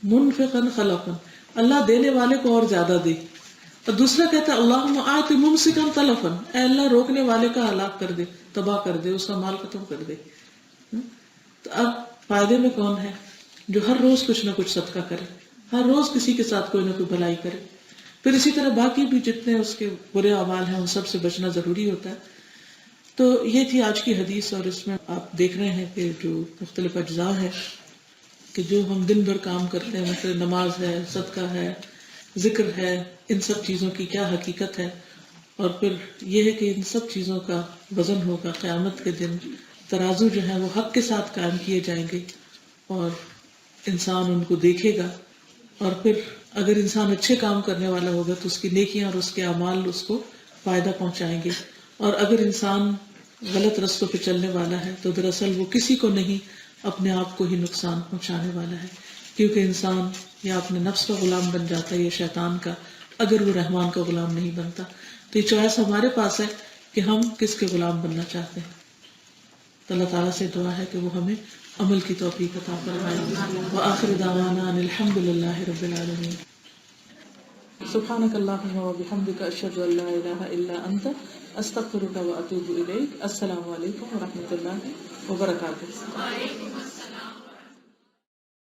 منفقا خلفا, اللہ دینے والے کو اور زیادہ دے. اور دوسرا کہتا ہے اللہم آتی ممسکا تلفا, اے اللہ روکنے والے کا ہلاک کر دے, تباہ کر دے, اس کا مال ختم کر دے. تو اب فائدے میں کون ہے؟ جو ہر روز کچھ نہ کچھ صدقہ کرے, ہر روز کسی کے ساتھ کوئی نہ کوئی بھلائی کرے. پھر اسی طرح باقی بھی جتنے اس کے برے اعمال ہیں ان سب سے بچنا ضروری ہوتا ہے. تو یہ تھی آج کی حدیث, اور اس میں آپ دیکھ رہے ہیں کہ جو مختلف اجزاء ہیں کہ جو ہم دن بھر کام کرتے ہیں, مثلا نماز ہے, صدقہ ہے, ذکر ہے, ان سب چیزوں کی کیا حقیقت ہے. اور پھر یہ ہے کہ ان سب چیزوں کا وزن ہوگا قیامت کے دن. ترازو جو ہے وہ حق کے ساتھ قائم کیے جائیں گے اور انسان ان کو دیکھے گا. اور پھر اگر انسان اچھے کام کرنے والا ہوگا تو اس کی نیکیاں اور اس کے اعمال اس کو فائدہ پہنچائیں گے. اور اگر انسان غلط رستوں پہ چلنے والا ہے تو دراصل وہ کسی کو نہیں, اپنے آپ کو ہی نقصان پہنچانے والا ہے. کیونکہ انسان یا اپنے نفس کا غلام بن جاتا ہے یا شیطان کا, اگر وہ رحمان کا غلام نہیں بنتا. تو یہ چوائس ہمارے پاس ہے کہ ہم کس کے غلام بننا چاہتے ہیں. تو اللہ تعالیٰ سے دعا ہے کہ وہ ہمیں عمل کی توفیق عطا فرمائے. وآخر دعوانا ان الحمد للہ رب العالمین. سبحانک اللہم وبحمدک اشہد ان لا الہ الا انت استغفرک واتوب الیک. السلام علیکم ورحمۃ اللہ وبرکاتہ.